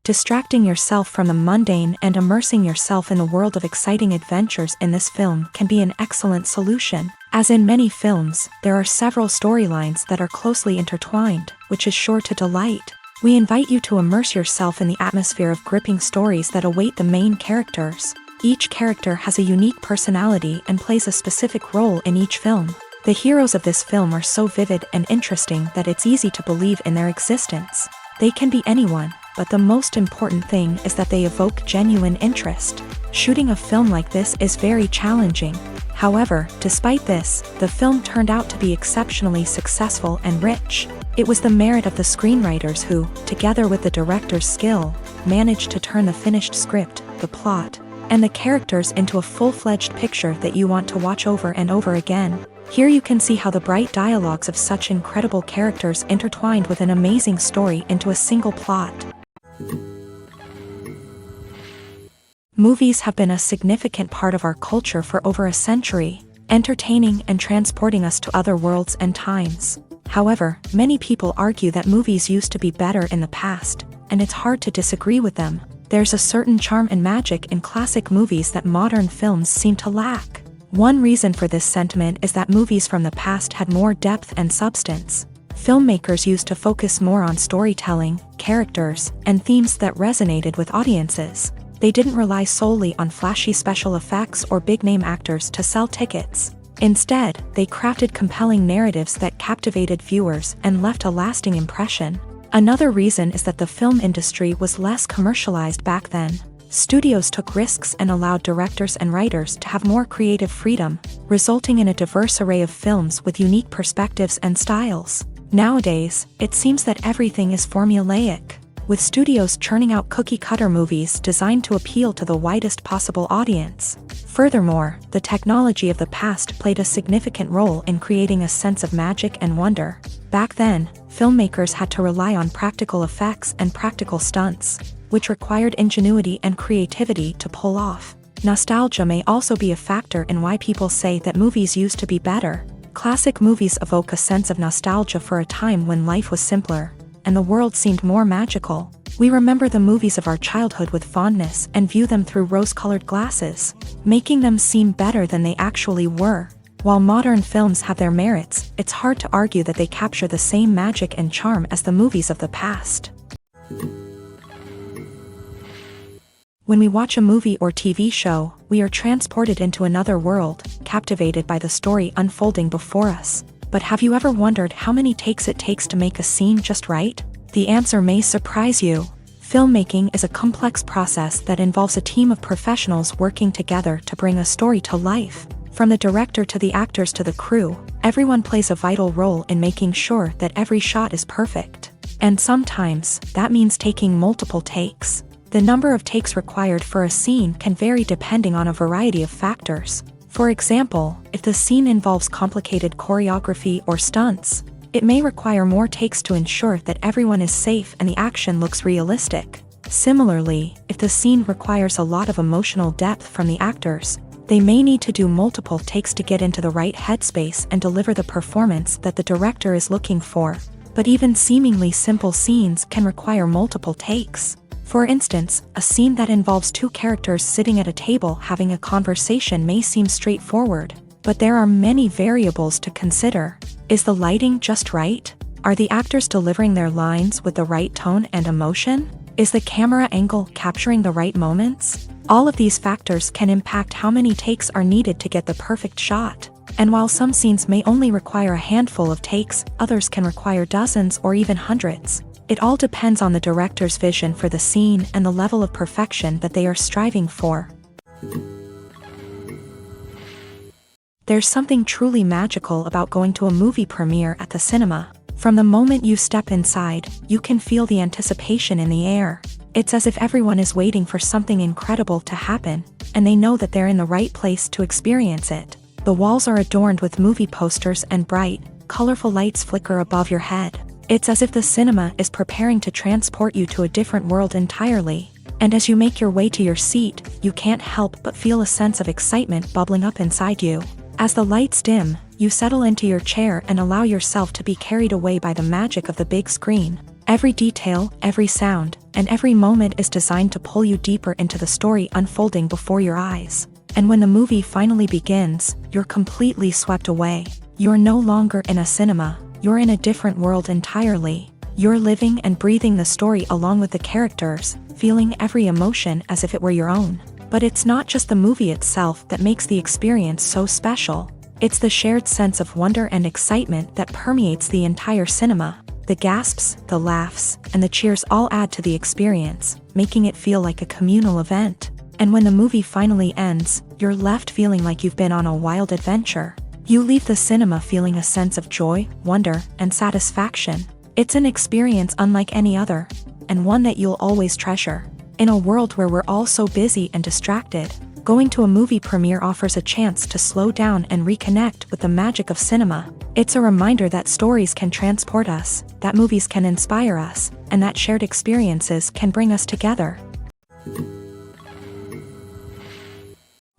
Distracting yourself from the mundane and immersing yourself in the world of exciting adventures in this film can be an excellent solution. As in many films, there are several storylines that are closely intertwined, which is sure to delight. We invite you to immerse yourself in the atmosphere of gripping stories that await the main characters. Each character has a unique personality and plays a specific role in each film. The heroes of this film are so vivid and interesting that it's easy to believe in their existence. They can be anyone, but the most important thing is that they evoke genuine interest. Shooting a film like this is very challenging. However, despite this, the film turned out to be exceptionally successful and rich. It was the merit of the screenwriters who, together with the director's skill, managed to turn the finished script, the plot, and the characters into a full-fledged picture that you want to watch over and over again. Here you can see how the bright dialogues of such incredible characters intertwined with an amazing story into a single plot. Movies have been a significant part of our culture for over a century, entertaining and transporting us to other worlds and times. However, many people argue that movies used to be better in the past, and it's hard to disagree with them. There's a certain charm and magic in classic movies that modern films seem to lack. One reason for this sentiment is that movies from the past had more depth and substance. Filmmakers used to focus more on storytelling, characters, and themes that resonated with audiences. They didn't rely solely on flashy special effects or big-name actors to sell tickets. Instead, they crafted compelling narratives that captivated viewers and left a lasting impression. Another reason is that the film industry was less commercialized back then. Studios took risks and allowed directors and writers to have more creative freedom, resulting in a diverse array of films with unique perspectives and styles. Nowadays, it seems that everything is formulaic, with studios churning out cookie-cutter movies designed to appeal to the widest possible audience. Furthermore, the technology of the past played a significant role in creating a sense of magic and wonder. Back then, filmmakers had to rely on practical effects and practical stunts, which required ingenuity and creativity to pull off. Nostalgia may also be a factor in why people say that movies used to be better. Classic movies evoke a sense of nostalgia for a time when life was simpler, and the world seemed more magical. We remember the movies of our childhood with fondness and view them through rose-colored glasses, making them seem better than they actually were. While modern films have their merits, it's hard to argue that they capture the same magic and charm as the movies of the past. When we watch a movie or TV show, we are transported into another world, captivated by the story unfolding before us. But have you ever wondered how many takes it takes to make a scene just right? The answer may surprise you. Filmmaking is a complex process that involves a team of professionals working together to bring a story to life. From the director to the actors to the crew, everyone plays a vital role in making sure that every shot is perfect. And sometimes, that means taking multiple takes. The number of takes required for a scene can vary depending on a variety of factors. For example, if the scene involves complicated choreography or stunts, it may require more takes to ensure that everyone is safe and the action looks realistic. Similarly, if the scene requires a lot of emotional depth from the actors, they may need to do multiple takes to get into the right headspace and deliver the performance that the director is looking for. But even seemingly simple scenes can require multiple takes. For instance, a scene that involves two characters sitting at a table having a conversation may seem straightforward, but there are many variables to consider. Is the lighting just right? Are the actors delivering their lines with the right tone and emotion? Is the camera angle capturing the right moments? All of these factors can impact how many takes are needed to get the perfect shot. And while some scenes may only require a handful of takes, others can require dozens or even hundreds. It all depends on the director's vision for the scene and the level of perfection that they are striving for. There's something truly magical about going to a movie premiere at the cinema. From the moment you step inside, you can feel the anticipation in the air. It's as if everyone is waiting for something incredible to happen, and they know that they're in the right place to experience it. The walls are adorned with movie posters and bright, colorful lights flicker above your head. It's as if the cinema is preparing to transport you to a different world entirely. And as you make your way to your seat, you can't help but feel a sense of excitement bubbling up inside you. As the lights dim, you settle into your chair and allow yourself to be carried away by the magic of the big screen. Every detail, every sound, and every moment is designed to pull you deeper into the story unfolding before your eyes. And when the movie finally begins, you're completely swept away. You're no longer in a cinema, you're in a different world entirely. You're living and breathing the story along with the characters, feeling every emotion as if it were your own. But it's not just the movie itself that makes the experience so special. It's the shared sense of wonder and excitement that permeates the entire cinema. The gasps, the laughs, and the cheers all add to the experience, making it feel like a communal event. And when the movie finally ends, you're left feeling like you've been on a wild adventure. You leave the cinema feeling a sense of joy, wonder, and satisfaction. It's an experience unlike any other, and one that you'll always treasure. In a world where we're all so busy and distracted, going to a movie premiere offers a chance to slow down and reconnect with the magic of cinema. It's a reminder that stories can transport us, that movies can inspire us, and that shared experiences can bring us together.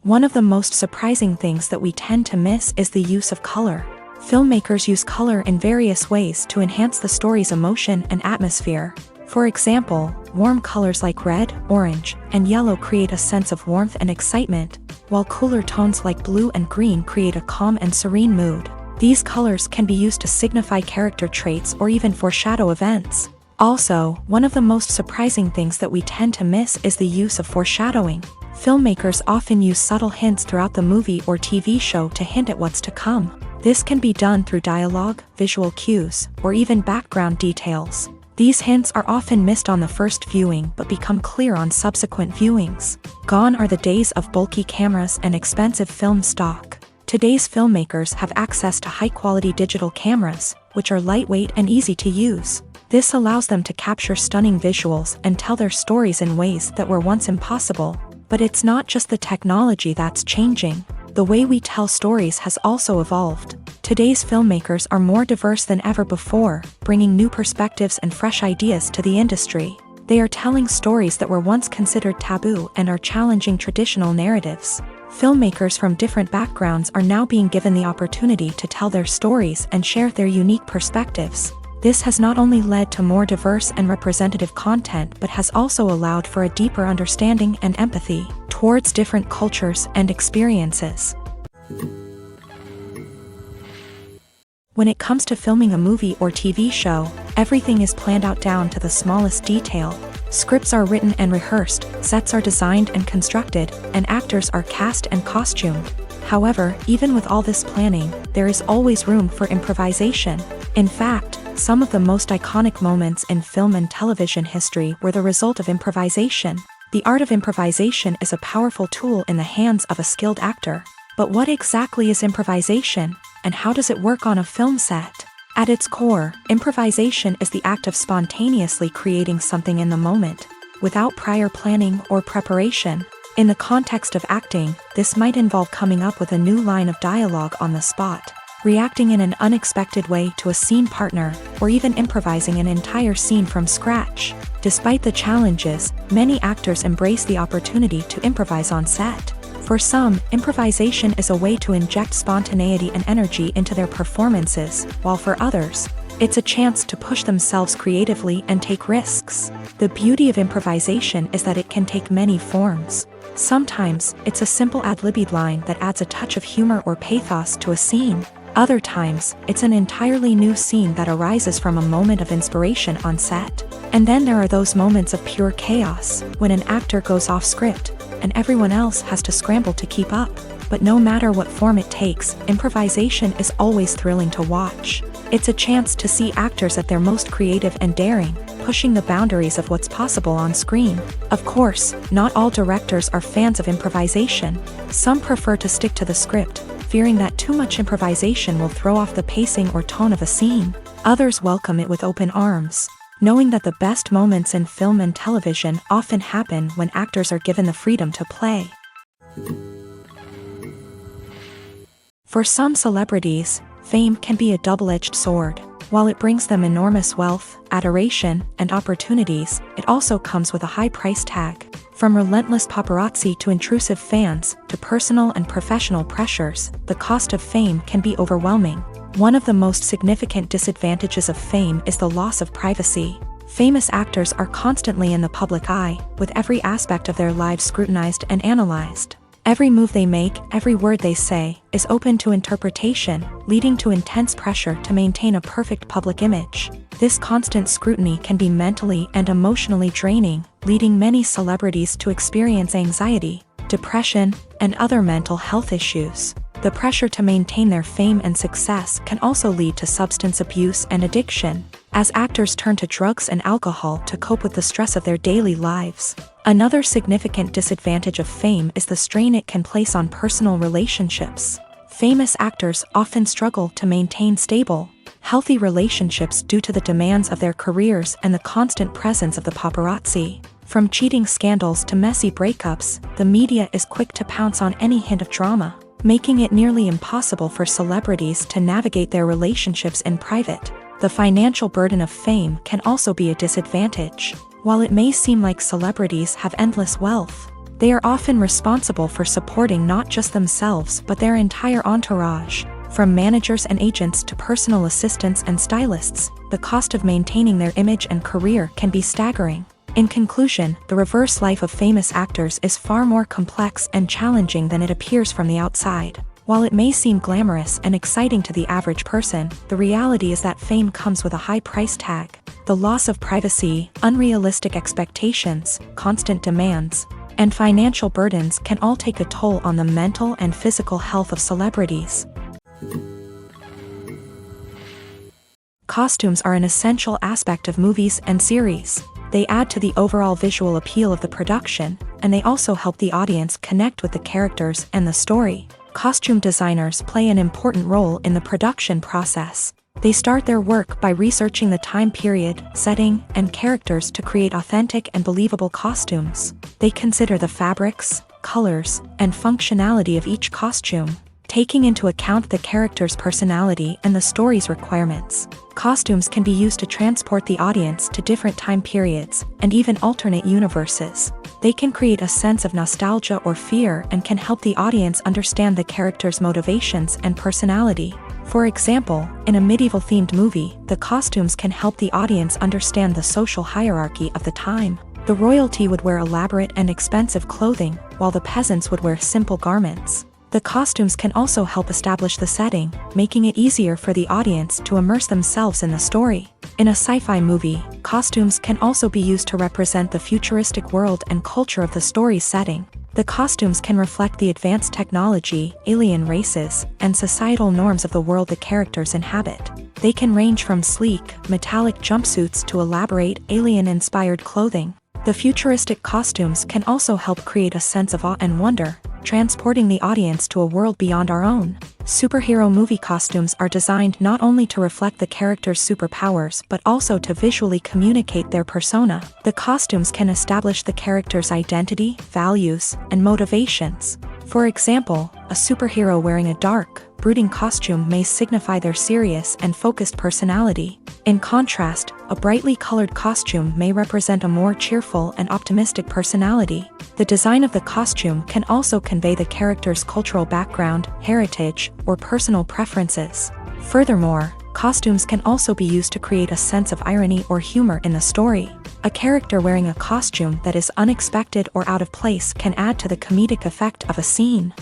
One of the most surprising things that we tend to miss is the use of color. Filmmakers use color in various ways to enhance the story's emotion and atmosphere. For example, warm colors like red, orange, and yellow create a sense of warmth and excitement, while cooler tones like blue and green create a calm and serene mood. These colors can be used to signify character traits or even foreshadow events. Also, one of the most surprising things that we tend to miss is the use of foreshadowing. Filmmakers often use subtle hints throughout the movie or TV show to hint at what's to come. This can be done through dialogue, visual cues, or even background details. These hints are often missed on the first viewing but become clear on subsequent viewings. Gone are the days of bulky cameras and expensive film stock. Today's filmmakers have access to high-quality digital cameras, which are lightweight and easy to use. This allows them to capture stunning visuals and tell their stories in ways that were once impossible. But it's not just the technology that's changing. The way we tell stories has also evolved. Today's filmmakers are more diverse than ever before, bringing new perspectives and fresh ideas to the industry. They are telling stories that were once considered taboo and are challenging traditional narratives. Filmmakers from different backgrounds are now being given the opportunity to tell their stories and share their unique perspectives. This has not only led to more diverse and representative content but has also allowed for a deeper understanding and empathy towards different cultures and experiences. When it comes to filming a movie or TV show, everything is planned out down to the smallest detail. Scripts are written and rehearsed, sets are designed and constructed, and actors are cast and costumed. However, even with all this planning, there is always room for improvisation. In fact, some of the most iconic moments in film and television history were the result of improvisation. The art of improvisation is a powerful tool in the hands of a skilled actor. But what exactly is improvisation, and how does it work on a film set? At its core, improvisation is the act of spontaneously creating something in the moment, without prior planning or preparation. In the context of acting, this might involve coming up with a new line of dialogue on the spot, reacting in an unexpected way to a scene partner, or even improvising an entire scene from scratch. Despite the challenges, many actors embrace the opportunity to improvise on set. For some, improvisation is a way to inject spontaneity and energy into their performances, while for others, it's a chance to push themselves creatively and take risks. The beauty of improvisation is that it can take many forms. Sometimes, it's a simple ad-libbed line that adds a touch of humor or pathos to a scene. Other times, it's an entirely new scene that arises from a moment of inspiration on set. And then there are those moments of pure chaos, when an actor goes off script, and everyone else has to scramble to keep up. But no matter what form it takes, improvisation is always thrilling to watch. It's a chance to see actors at their most creative and daring, pushing the boundaries of what's possible on screen. Of course, not all directors are fans of improvisation. Some prefer to stick to the script, fearing that too much improvisation will throw off the pacing or tone of a scene. Others welcome it with open arms, knowing that the best moments in film and television often happen when actors are given the freedom to play. For some celebrities, fame can be a double-edged sword. While it brings them enormous wealth, adoration, and opportunities, it also comes with a high price tag. From relentless paparazzi to intrusive fans, to personal and professional pressures, the cost of fame can be overwhelming. One of the most significant disadvantages of fame is the loss of privacy. Famous actors are constantly in the public eye, with every aspect of their lives scrutinized and analyzed. Every move they make, every word they say, is open to interpretation, leading to intense pressure to maintain a perfect public image. This constant scrutiny can be mentally and emotionally draining, leading many celebrities to experience anxiety, depression, and other mental health issues. The pressure to maintain their fame and success can also lead to substance abuse and addiction, as actors turn to drugs and alcohol to cope with the stress of their daily lives. Another significant disadvantage of fame is the strain it can place on personal relationships. Famous actors often struggle to maintain stable, healthy relationships due to the demands of their careers and the constant presence of the paparazzi. From cheating scandals to messy breakups, the media is quick to pounce on any hint of drama, making it nearly impossible for celebrities to navigate their relationships in private. The financial burden of fame can also be a disadvantage. While it may seem like celebrities have endless wealth, they are often responsible for supporting not just themselves but their entire entourage. From managers and agents to personal assistants and stylists, the cost of maintaining their image and career can be staggering. In conclusion, the reverse life of famous actors is far more complex and challenging than it appears from the outside. While it may seem glamorous and exciting to the average person, the reality is that fame comes with a high price tag. The loss of privacy, unrealistic expectations, constant demands, and financial burdens can all take a toll on the mental and physical health of celebrities. Costumes are an essential aspect of movies and series. They add to the overall visual appeal of the production, and they also help the audience connect with the characters and the story. Costume designers play an important role in the production process. They start their work by researching the time period, setting, and characters to create authentic and believable costumes. They consider the fabrics, colors, and functionality of each costume, taking into account the character's personality and the story's requirements. Costumes can be used to transport the audience to different time periods, and even alternate universes. They can create a sense of nostalgia or fear and can help the audience understand the character's motivations and personality. For example, in a medieval-themed movie, the costumes can help the audience understand the social hierarchy of the time. The royalty would wear elaborate and expensive clothing, while the peasants would wear simple garments. The costumes can also help establish the setting, making it easier for the audience to immerse themselves in the story. In a sci-fi movie, costumes can also be used to represent the futuristic world and culture of the story's setting. The costumes can reflect the advanced technology, alien races, and societal norms of the world the characters inhabit. They can range from sleek, metallic jumpsuits to elaborate, alien-inspired clothing. The futuristic costumes can also help create a sense of awe and wonder, transporting the audience to a world beyond our own. Superhero movie costumes are designed not only to reflect the character's superpowers but also to visually communicate their persona. The costumes can establish the character's identity, values, and motivations. For example, a superhero wearing a dark, brooding costume may signify their serious and focused personality. In contrast, a brightly colored costume may represent a more cheerful and optimistic personality. The design of the costume can also convey the character's cultural background, heritage, or personal preferences. Furthermore, costumes can also be used to create a sense of irony or humor in the story. A character wearing a costume that is unexpected or out of place can add to the comedic effect of a scene.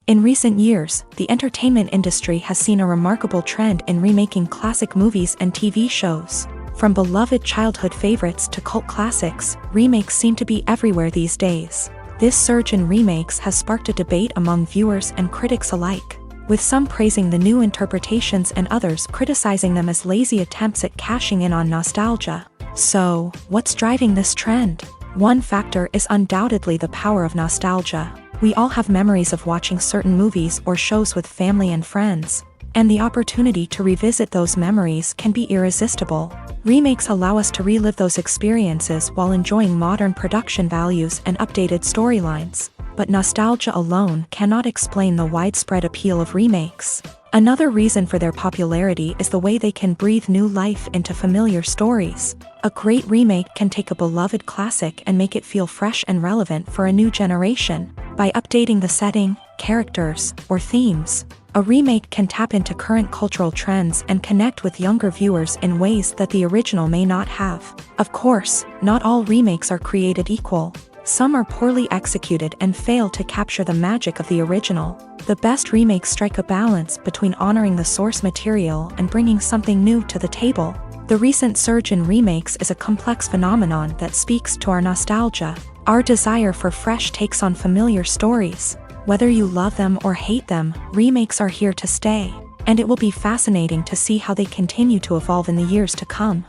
In recent years, the entertainment industry has seen a remarkable trend in remaking classic movies and TV shows. From beloved childhood favorites to cult classics, remakes seem to be everywhere these days. This surge in remakes has sparked a debate among viewers and critics alike, with some praising the new interpretations and others criticizing them as lazy attempts at cashing in on nostalgia. So, what's driving this trend? One factor is undoubtedly the power of nostalgia. We all have memories of watching certain movies or shows with family and friends, and the opportunity to revisit those memories can be irresistible. Remakes allow us to relive those experiences while enjoying modern production values and updated storylines. But nostalgia alone cannot explain the widespread appeal of remakes. Another reason for their popularity is the way they can breathe new life into familiar stories. A great remake can take a beloved classic and make it feel fresh and relevant for a new generation. By updating the setting, characters, or themes, A remake can tap into current cultural trends and connect with younger viewers in ways that the original may not have. Of course, not all remakes are created equal. Some are poorly executed and fail to capture the magic of the original. The best remakes strike a balance between honoring the source material and bringing something new to the table. The recent surge in remakes is a complex phenomenon that speaks to our nostalgia, our desire for fresh takes on familiar stories. Whether you love them or hate them, remakes are here to stay, and it will be fascinating to see how they continue to evolve in the years to come.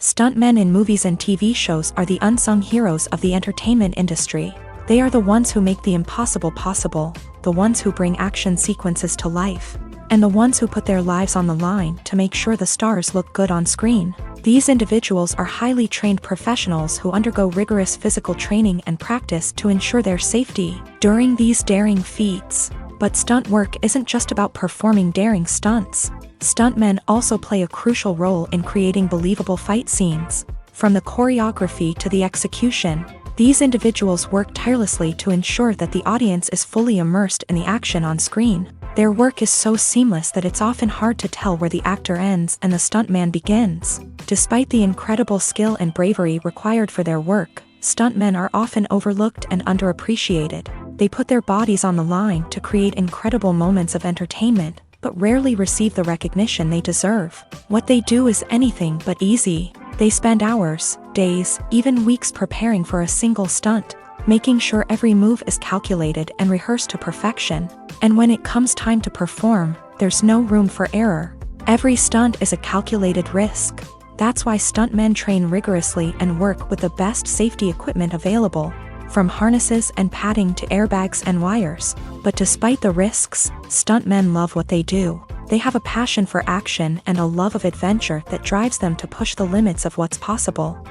Stuntmen in movies and TV shows are the unsung heroes of the entertainment industry. They are the ones who make the impossible possible, the ones who bring action sequences to life, and the ones who put their lives on the line to make sure the stars look good on screen. These individuals are highly trained professionals who undergo rigorous physical training and practice to ensure their safety during these daring feats. But stunt work isn't just about performing daring stunts. Stuntmen also play a crucial role in creating believable fight scenes. From the choreography to the execution, these individuals work tirelessly to ensure that the audience is fully immersed in the action on screen. Their work is so seamless that it's often hard to tell where the actor ends and the stuntman begins. Despite the incredible skill and bravery required for their work, stuntmen are often overlooked and underappreciated. They put their bodies on the line to create incredible moments of entertainment, but rarely receive the recognition they deserve. What they do is anything but easy. They spend hours, days, even weeks preparing for a single stunt, making sure every move is calculated and rehearsed to perfection. And when it comes time to perform, there's no room for error. Every stunt is a calculated risk. That's why stuntmen train rigorously and work with the best safety equipment available, from harnesses and padding to airbags and wires. But despite the risks, stuntmen love what they do. They have a passion for action and a love of adventure that drives them to push the limits of what's possible.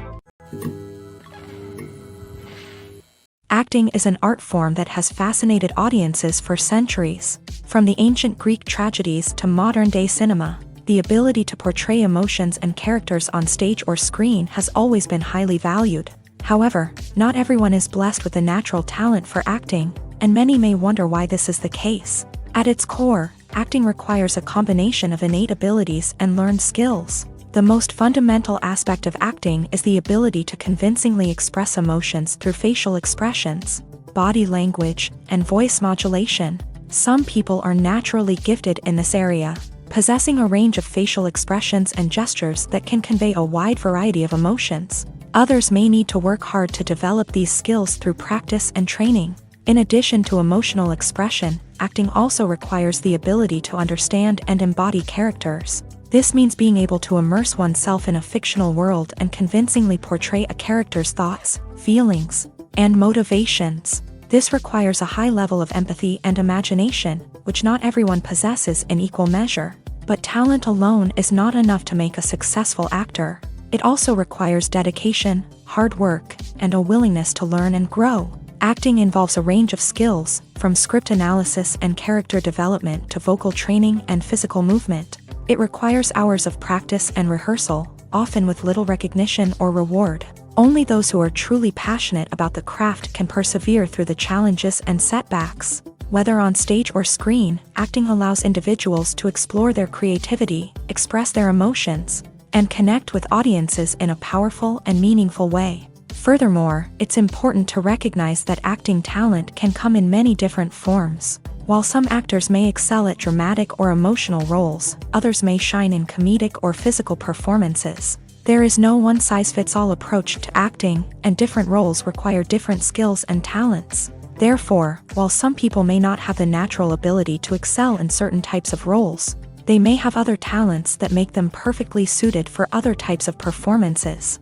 Acting is an art form that has fascinated audiences for centuries. From the ancient Greek tragedies to modern-day cinema, the ability to portray emotions and characters on stage or screen has always been highly valued. However, not everyone is blessed with a natural talent for acting, and many may wonder why this is the case. At its core, acting requires a combination of innate abilities and learned skills. The most fundamental aspect of acting is the ability to convincingly express emotions through facial expressions, body language, and voice modulation. Some people are naturally gifted in this area, possessing a range of facial expressions and gestures that can convey a wide variety of emotions. Others may need to work hard to develop these skills through practice and training. In addition to emotional expression, acting also requires the ability to understand and embody characters. This means being able to immerse oneself in a fictional world and convincingly portray a character's thoughts, feelings, and motivations. This requires a high level of empathy and imagination, which not everyone possesses in equal measure. But talent alone is not enough to make a successful actor. It also requires dedication, hard work, and a willingness to learn and grow. Acting involves a range of skills, from script analysis and character development to vocal training and physical movement. It requires hours of practice and rehearsal, often with little recognition or reward. Only those who are truly passionate about the craft can persevere through the challenges and setbacks. Whether on stage or screen, acting allows individuals to explore their creativity, express their emotions, and connect with audiences in a powerful and meaningful way. Furthermore, it's important to recognize that acting talent can come in many different forms. While some actors may excel at dramatic or emotional roles, others may shine in comedic or physical performances. There is no one-size-fits-all approach to acting, and different roles require different skills and talents. Therefore, while some people may not have the natural ability to excel in certain types of roles, they may have other talents that make them perfectly suited for other types of performances.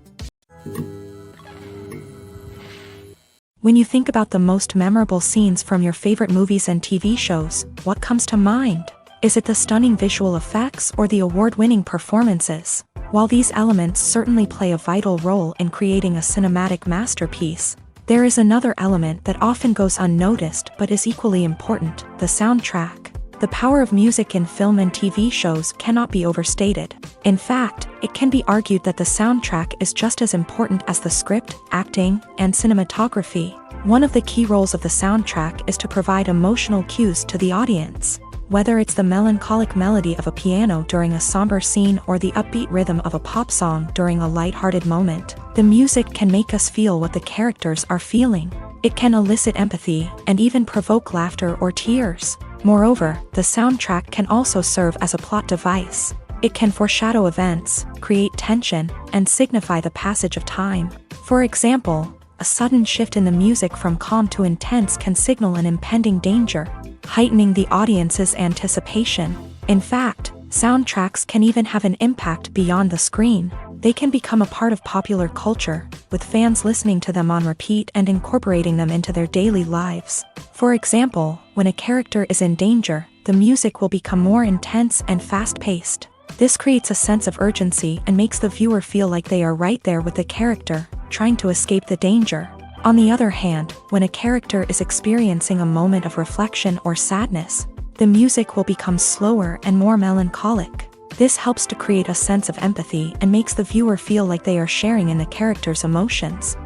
When you think about the most memorable scenes from your favorite movies and TV shows, what comes to mind? Is it the stunning visual effects or the award-winning performances? While these elements certainly play a vital role in creating a cinematic masterpiece, there is another element that often goes unnoticed but is equally important: the soundtrack. The power of music in film and TV shows cannot be overstated. In fact, it can be argued that the soundtrack is just as important as the script, acting, and cinematography. One of the key roles of the soundtrack is to provide emotional cues to the audience. Whether it's the melancholic melody of a piano during a somber scene or the upbeat rhythm of a pop song during a lighthearted moment, the music can make us feel what the characters are feeling. It can elicit empathy and even provoke laughter or tears. Moreover, the soundtrack can also serve as a plot device. It can foreshadow events, create tension, and signify the passage of time. For example, a sudden shift in the music from calm to intense can signal an impending danger, heightening the audience's anticipation. In fact, soundtracks can even have an impact beyond the screen. They can become a part of popular culture, with fans listening to them on repeat and incorporating them into their daily lives. For example, when a character is in danger, the music will become more intense and fast-paced. This creates a sense of urgency and makes the viewer feel like they are right there with the character, trying to escape the danger. On the other hand, when a character is experiencing a moment of reflection or sadness, the music will become slower and more melancholic. This helps to create a sense of empathy and makes the viewer feel like they are sharing in the character's emotions.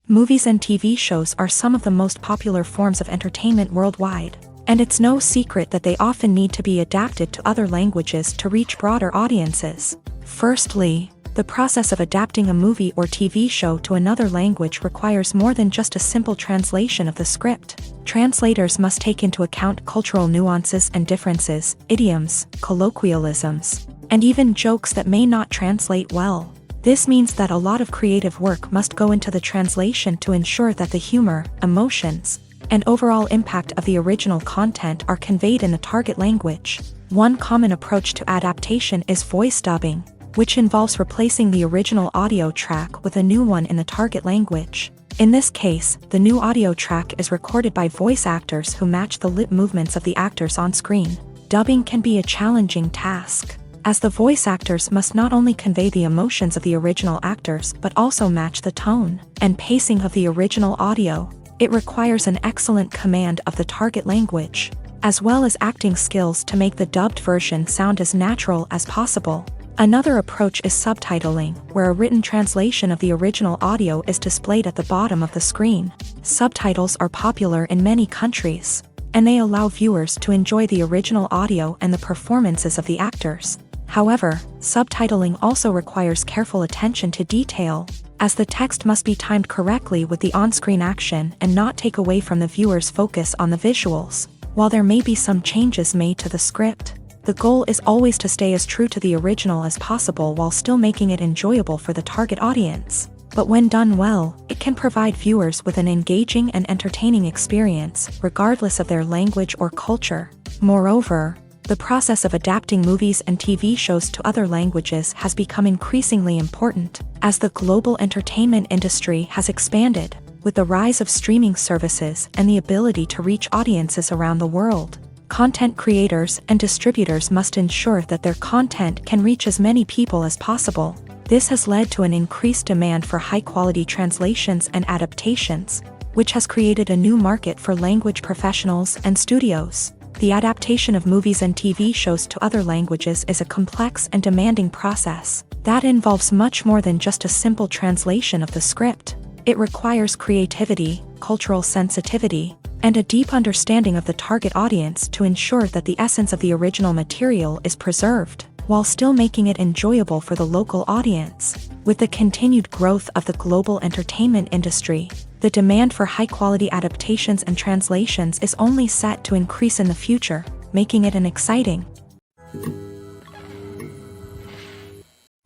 Movies and TV shows are some of the most popular forms of entertainment worldwide, and it's no secret that they often need to be adapted to other languages to reach broader audiences. Firstly, the process of adapting a movie or TV show to another language requires more than just a simple translation of the script. Translators must take into account cultural nuances and differences, idioms, colloquialisms, and even jokes that may not translate well. This means that a lot of creative work must go into the translation to ensure that the humor, emotions, and overall impact of the original content are conveyed in the target language. One common approach to adaptation is voice dubbing, which involves replacing the original audio track with a new one in the target language. In this case, the new audio track is recorded by voice actors who match the lip movements of the actors on screen. Dubbing can be a challenging task, as the voice actors must not only convey the emotions of the original actors but also match the tone and pacing of the original audio. It requires an excellent command of the target language, as well as acting skills to make the dubbed version sound as natural as possible. Another approach is subtitling, where a written translation of the original audio is displayed at the bottom of the screen. Subtitles are popular in many countries, and they allow viewers to enjoy the original audio and the performances of the actors. However, subtitling also requires careful attention to detail, as the text must be timed correctly with the on-screen action and not take away from the viewer's focus on the visuals. While there may be some changes made to the script, the goal is always to stay as true to the original as possible while still making it enjoyable for the target audience. But when done well, it can provide viewers with an engaging and entertaining experience, regardless of their language or culture. Moreover, the process of adapting movies and TV shows to other languages has become increasingly important, as the global entertainment industry has expanded, with the rise of streaming services and the ability to reach audiences around the world. Content creators and distributors must ensure that their content can reach as many people as possible. This has led to an increased demand for high-quality translations and adaptations, which has created a new market for language professionals and studios. The adaptation of movies and TV shows to other languages is a complex and demanding process that involves much more than just a simple translation of the script. It requires creativity, cultural sensitivity, and a deep understanding of the target audience to ensure that the essence of the original material is preserved, while still making it enjoyable for the local audience. With the continued growth of the global entertainment industry, the demand for high-quality adaptations and translations is only set to increase in the future, making it an exciting.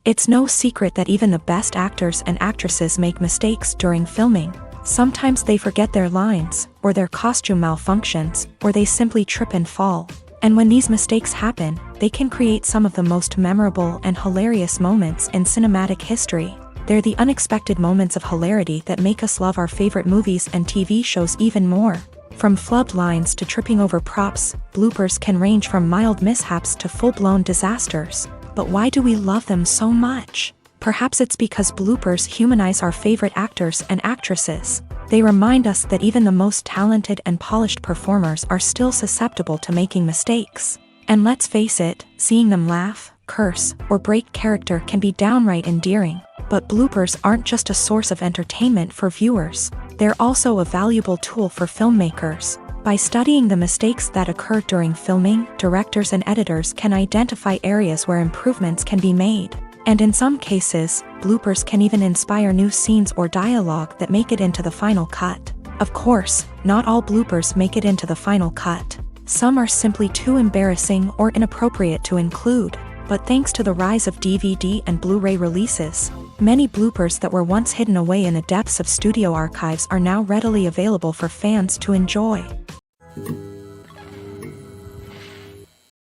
It's no secret that even the best actors and actresses make mistakes during filming. Sometimes they forget their lines, or their costume malfunctions, or they simply trip and fall. And when these mistakes happen, they can create some of the most memorable and hilarious moments in cinematic history. They're the unexpected moments of hilarity that make us love our favorite movies and TV shows even more. From flubbed lines to tripping over props, bloopers can range from mild mishaps to full-blown disasters. But why do we love them so much? Perhaps it's because bloopers humanize our favorite actors and actresses. They remind us that even the most talented and polished performers are still susceptible to making mistakes. And let's face it, seeing them laugh, curse, or break character can be downright endearing. But bloopers aren't just a source of entertainment for viewers, they're also a valuable tool for filmmakers. By studying the mistakes that occur during filming, directors and editors can identify areas where improvements can be made. And in some cases, bloopers can even inspire new scenes or dialogue that make it into the final cut. Of course, not all bloopers make it into the final cut. Some are simply too embarrassing or inappropriate to include. But thanks to the rise of DVD and Blu-ray releases, many bloopers that were once hidden away in the depths of studio archives are now readily available for fans to enjoy.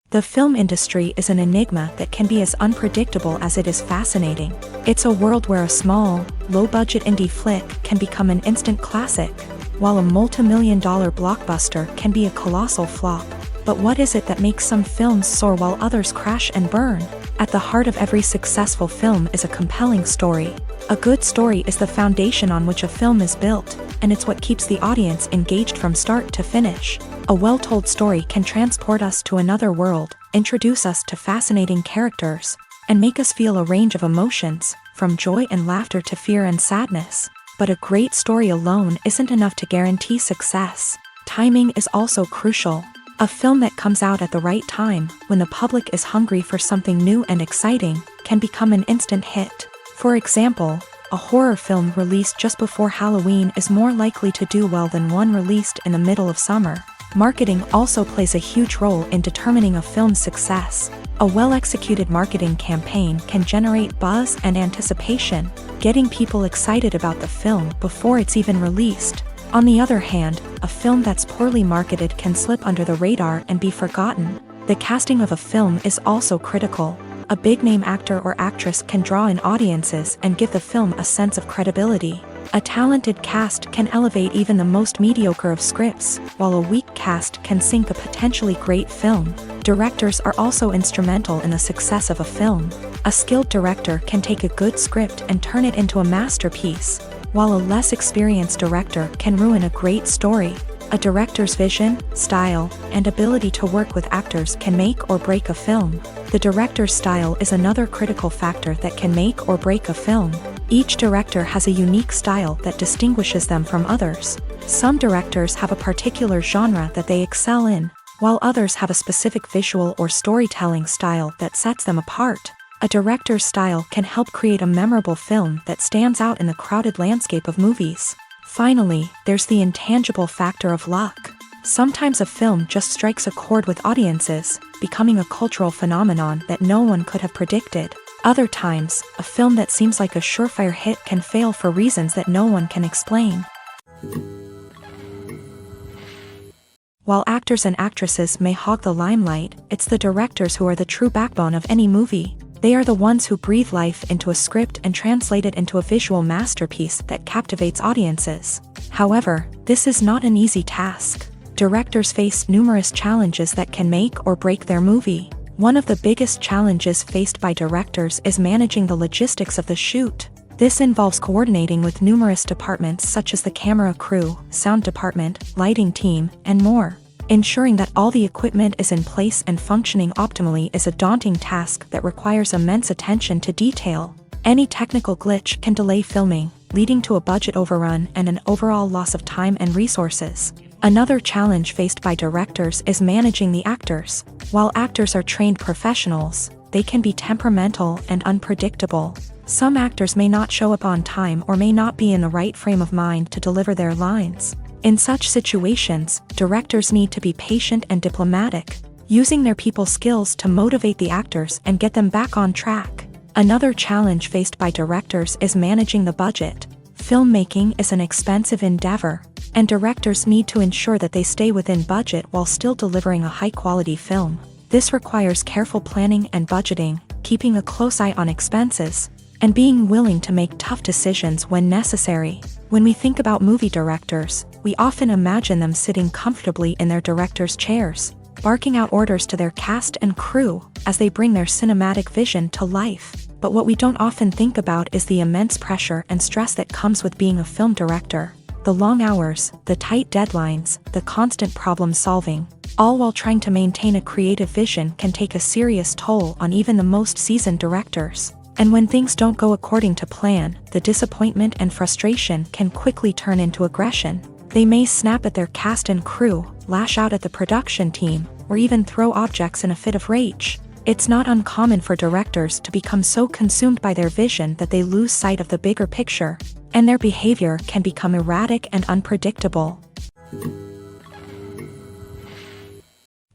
The film industry is an enigma that can be as unpredictable as it is fascinating. It's a world where a small, low-budget indie flick can become an instant classic, while a multi-million-dollar blockbuster can be a colossal flop. But what is it that makes some films soar while others crash and burn? At the heart of every successful film is a compelling story. A good story is the foundation on which a film is built, and it's what keeps the audience engaged from start to finish. A well-told story can transport us to another world, introduce us to fascinating characters, and make us feel a range of emotions, from joy and laughter to fear and sadness. But a great story alone isn't enough to guarantee success. Timing is also crucial. A film that comes out at the right time, when the public is hungry for something new and exciting, can become an instant hit. For example, a horror film released just before Halloween is more likely to do well than one released in the middle of summer. Marketing also plays a huge role in determining a film's success. A well-executed marketing campaign can generate buzz and anticipation, getting people excited about the film before it's even released. On the other hand, a film that's poorly marketed can slip under the radar and be forgotten. The casting of a film is also critical. A big-name actor or actress can draw in audiences and give the film a sense of credibility. A talented cast can elevate even the most mediocre of scripts, while a weak cast can sink a potentially great film. Directors are also instrumental in the success of a film. A skilled director can take a good script and turn it into a masterpiece, while a less experienced director can ruin a great story. A director's vision, style, and ability to work with actors can make or break a film. The director's style is another critical factor that can make or break a film. Each director has a unique style that distinguishes them from others. Some directors have a particular genre that they excel in, while others have a specific visual or storytelling style that sets them apart. A director's style can help create a memorable film that stands out in the crowded landscape of movies. Finally, there's the intangible factor of luck. Sometimes a film just strikes a chord with audiences, becoming a cultural phenomenon that no one could have predicted. Other times, a film that seems like a surefire hit can fail for reasons that no one can explain. While actors and actresses may hog the limelight, it's the directors who are the true backbone of any movie. They are the ones who breathe life into a script and translate it into a visual masterpiece that captivates audiences. However, this is not an easy task. Directors face numerous challenges that can make or break their movie. One of the biggest challenges faced by directors is managing the logistics of the shoot. This involves coordinating with numerous departments such as the camera crew, sound department, lighting team, and more. Ensuring that all the equipment is in place and functioning optimally is a daunting task that requires immense attention to detail. Any technical glitch can delay filming, leading to a budget overrun and an overall loss of time and resources. Another challenge faced by directors is managing the actors. While actors are trained professionals, they can be temperamental and unpredictable. Some actors may not show up on time or may not be in the right frame of mind to deliver their lines. In such situations, directors need to be patient and diplomatic, using their people skills to motivate the actors and get them back on track. Another challenge faced by directors is managing the budget. Filmmaking is an expensive endeavor, and directors need to ensure that they stay within budget while still delivering a high-quality film. This requires careful planning and budgeting, keeping a close eye on expenses, and being willing to make tough decisions when necessary. When we think about movie directors, we often imagine them sitting comfortably in their director's chairs, barking out orders to their cast and crew as they bring their cinematic vision to life. But what we don't often think about is the immense pressure and stress that comes with being a film director. The long hours, the tight deadlines, the constant problem solving, all while trying to maintain a creative vision can take a serious toll on even the most seasoned directors. And when things don't go according to plan, the disappointment and frustration can quickly turn into aggression. They may snap at their cast and crew, lash out at the production team, or even throw objects in a fit of rage. It's not uncommon for directors to become so consumed by their vision that they lose sight of the bigger picture, and their behavior can become erratic and unpredictable.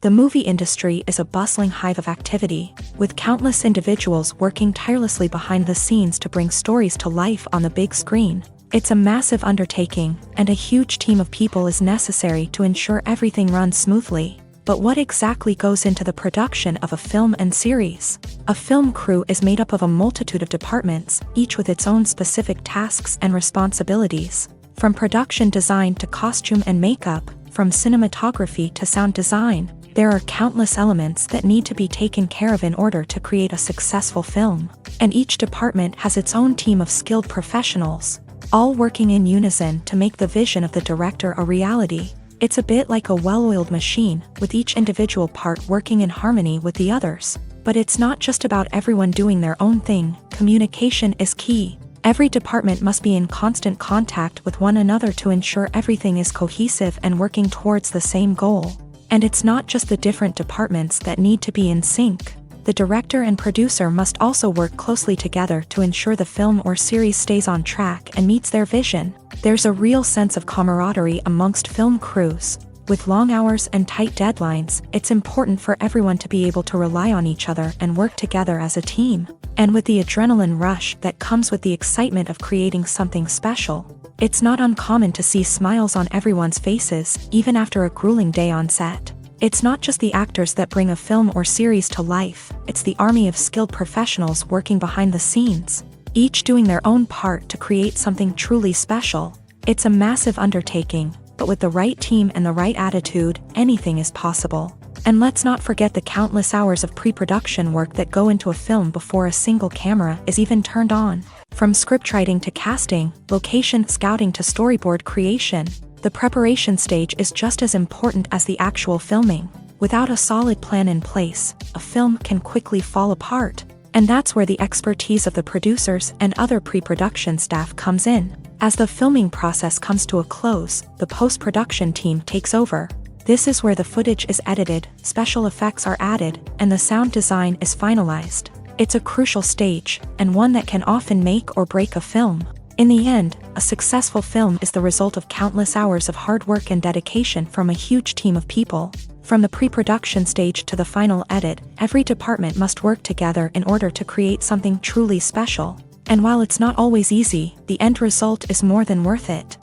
The movie industry is a bustling hive of activity, with countless individuals working tirelessly behind the scenes to bring stories to life on the big screen. It's a massive undertaking, and a huge team of people is necessary to ensure everything runs smoothly. But what exactly goes into the production of a film and series? A film crew is made up of a multitude of departments, each with its own specific tasks and responsibilities. From production design to costume and makeup, from cinematography to sound design, there are countless elements that need to be taken care of in order to create a successful film. And each department has its own team of skilled professionals, all working in unison to make the vision of the director a reality. It's a bit like a well-oiled machine, with each individual part working in harmony with the others. But it's not just about everyone doing their own thing. Communication is key. Every department must be in constant contact with one another to ensure everything is cohesive and working towards the same goal. And it's not just the different departments that need to be in sync. The director and producer must also work closely together to ensure the film or series stays on track and meets their vision. There's a real sense of camaraderie amongst film crews. With long hours and tight deadlines, it's important for everyone to be able to rely on each other and work together as a team. And with the adrenaline rush that comes with the excitement of creating something special, it's not uncommon to see smiles on everyone's faces, even after a grueling day on set. It's not just the actors that bring a film or series to life, it's the army of skilled professionals working behind the scenes, each doing their own part to create something truly special. It's a massive undertaking, but with the right team and the right attitude, anything is possible. And let's not forget the countless hours of pre-production work that go into a film before a single camera is even turned on. From scriptwriting to casting, location scouting to storyboard creation, the preparation stage is just as important as the actual filming. Without a solid plan in place, a film can quickly fall apart. And that's where the expertise of the producers and other pre-production staff comes in. As the filming process comes to a close, the post-production team takes over. This is where the footage is edited, special effects are added, and the sound design is finalized. It's a crucial stage, and one that can often make or break a film. In the end, a successful film is the result of countless hours of hard work and dedication from a huge team of people. From the pre-production stage to the final edit, every department must work together in order to create something truly special. And while it's not always easy, the end result is more than worth it.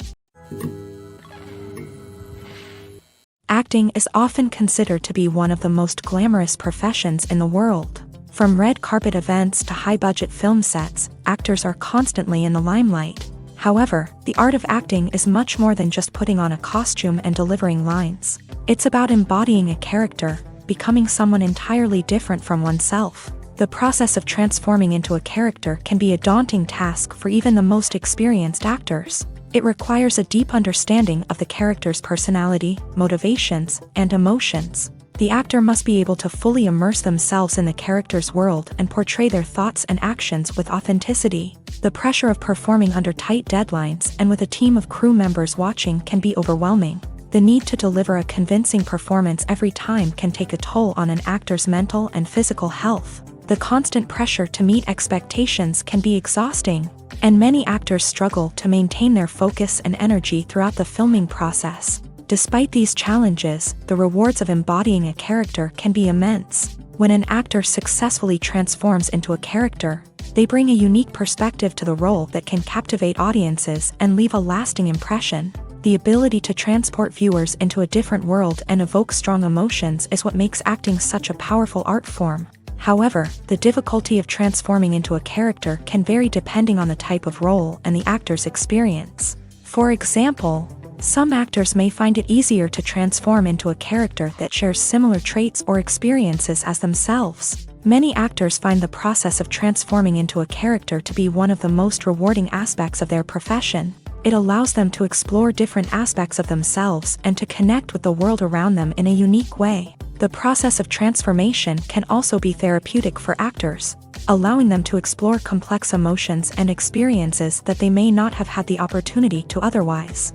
Acting is often considered to be one of the most glamorous professions in the world. From red carpet events to high-budget film sets, actors are constantly in the limelight. However, the art of acting is much more than just putting on a costume and delivering lines. It's about embodying a character, becoming someone entirely different from oneself. The process of transforming into a character can be a daunting task for even the most experienced actors. It requires a deep understanding of the character's personality, motivations, and emotions. The actor must be able to fully immerse themselves in the character's world and portray their thoughts and actions with authenticity. The pressure of performing under tight deadlines and with a team of crew members watching can be overwhelming. The need to deliver a convincing performance every time can take a toll on an actor's mental and physical health. The constant pressure to meet expectations can be exhausting, and many actors struggle to maintain their focus and energy throughout the filming process. Despite these challenges, the rewards of embodying a character can be immense. When an actor successfully transforms into a character, they bring a unique perspective to the role that can captivate audiences and leave a lasting impression. The ability to transport viewers into a different world and evoke strong emotions is what makes acting such a powerful art form. However, the difficulty of transforming into a character can vary depending on the type of role and the actor's experience. For example, some actors may find it easier to transform into a character that shares similar traits or experiences as themselves. Many actors find the process of transforming into a character to be one of the most rewarding aspects of their profession. It allows them to explore different aspects of themselves and to connect with the world around them in a unique way. The process of transformation can also be therapeutic for actors, allowing them to explore complex emotions and experiences that they may not have had the opportunity to otherwise.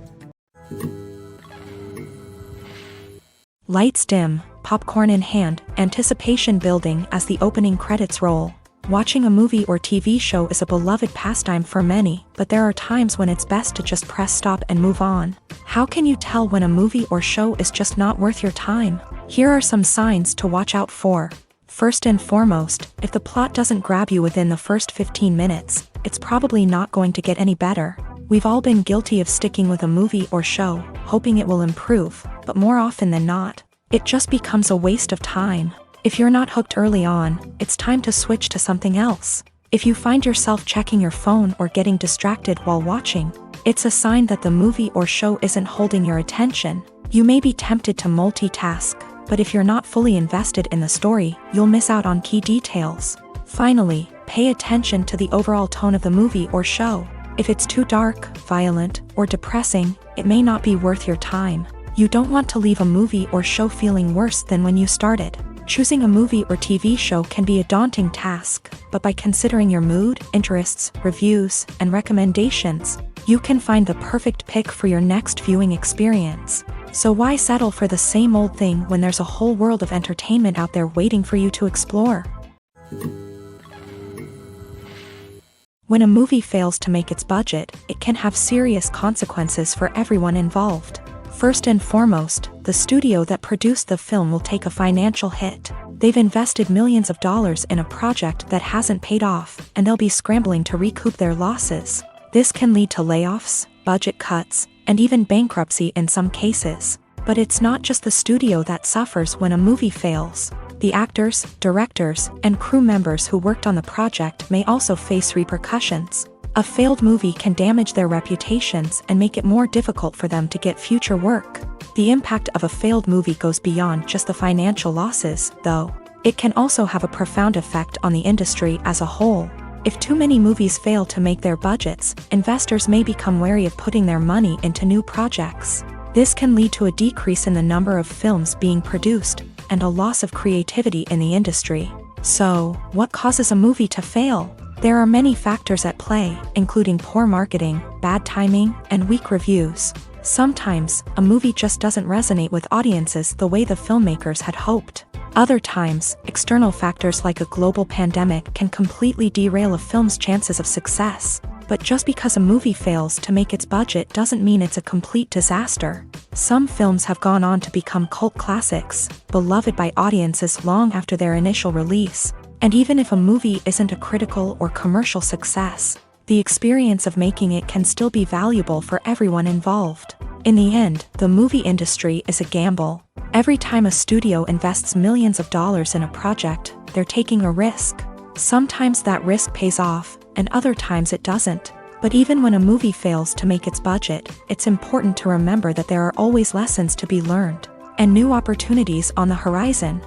Lights dim, popcorn in hand, anticipation building as the opening credits roll. Watching a movie or TV show is a beloved pastime for many, but there are times when it's best to just press stop and move on. How can you tell when a movie or show is just not worth your time? Here are some signs to watch out for. First and foremost, if the plot doesn't grab you within the first 15 minutes, it's probably not going to get any better. We've all been guilty of sticking with a movie or show, hoping it will improve, but more often than not, it just becomes a waste of time. If you're not hooked early on, it's time to switch to something else. If you find yourself checking your phone or getting distracted while watching, it's a sign that the movie or show isn't holding your attention. You may be tempted to multitask, but if you're not fully invested in the story, you'll miss out on key details. Finally, pay attention to the overall tone of the movie or show. If it's too dark, violent, or depressing, it may not be worth your time. You don't want to leave a movie or show feeling worse than when you started. Choosing a movie or TV show can be a daunting task, but by considering your mood, interests, reviews, and recommendations, you can find the perfect pick for your next viewing experience. So why settle for the same old thing when there's a whole world of entertainment out there waiting for you to explore? When a movie fails to make its budget, it can have serious consequences for everyone involved. First and foremost, the studio that produced the film will take a financial hit. They've invested millions of dollars in a project that hasn't paid off, and they'll be scrambling to recoup their losses. This can lead to layoffs, budget cuts, and even bankruptcy in some cases. But it's not just the studio that suffers when a movie fails. The actors, directors, and crew members who worked on the project may also face repercussions. A failed movie can damage their reputations and make it more difficult for them to get future work. The impact of a failed movie goes beyond just the financial losses, though. It can also have a profound effect on the industry as a whole. If too many movies fail to make their budgets, investors may become wary of putting their money into new projects. This can lead to a decrease in the number of films being produced, and a loss of creativity in the industry. So, what causes a movie to fail? There are many factors at play, including poor marketing, bad timing, and weak reviews. Sometimes, a movie just doesn't resonate with audiences the way the filmmakers had hoped. Other times, external factors like a global pandemic can completely derail a film's chances of success. But just because a movie fails to make its budget doesn't mean it's a complete disaster. Some films have gone on to become cult classics, beloved by audiences long after their initial release. And even if a movie isn't a critical or commercial success, the experience of making it can still be valuable for everyone involved. In the end, the movie industry is a gamble. Every time a studio invests millions of dollars in a project, they're taking a risk. Sometimes that risk pays off, and other times it doesn't. But even when a movie fails to make its budget, it's important to remember that there are always lessons to be learned, and new opportunities on the horizon.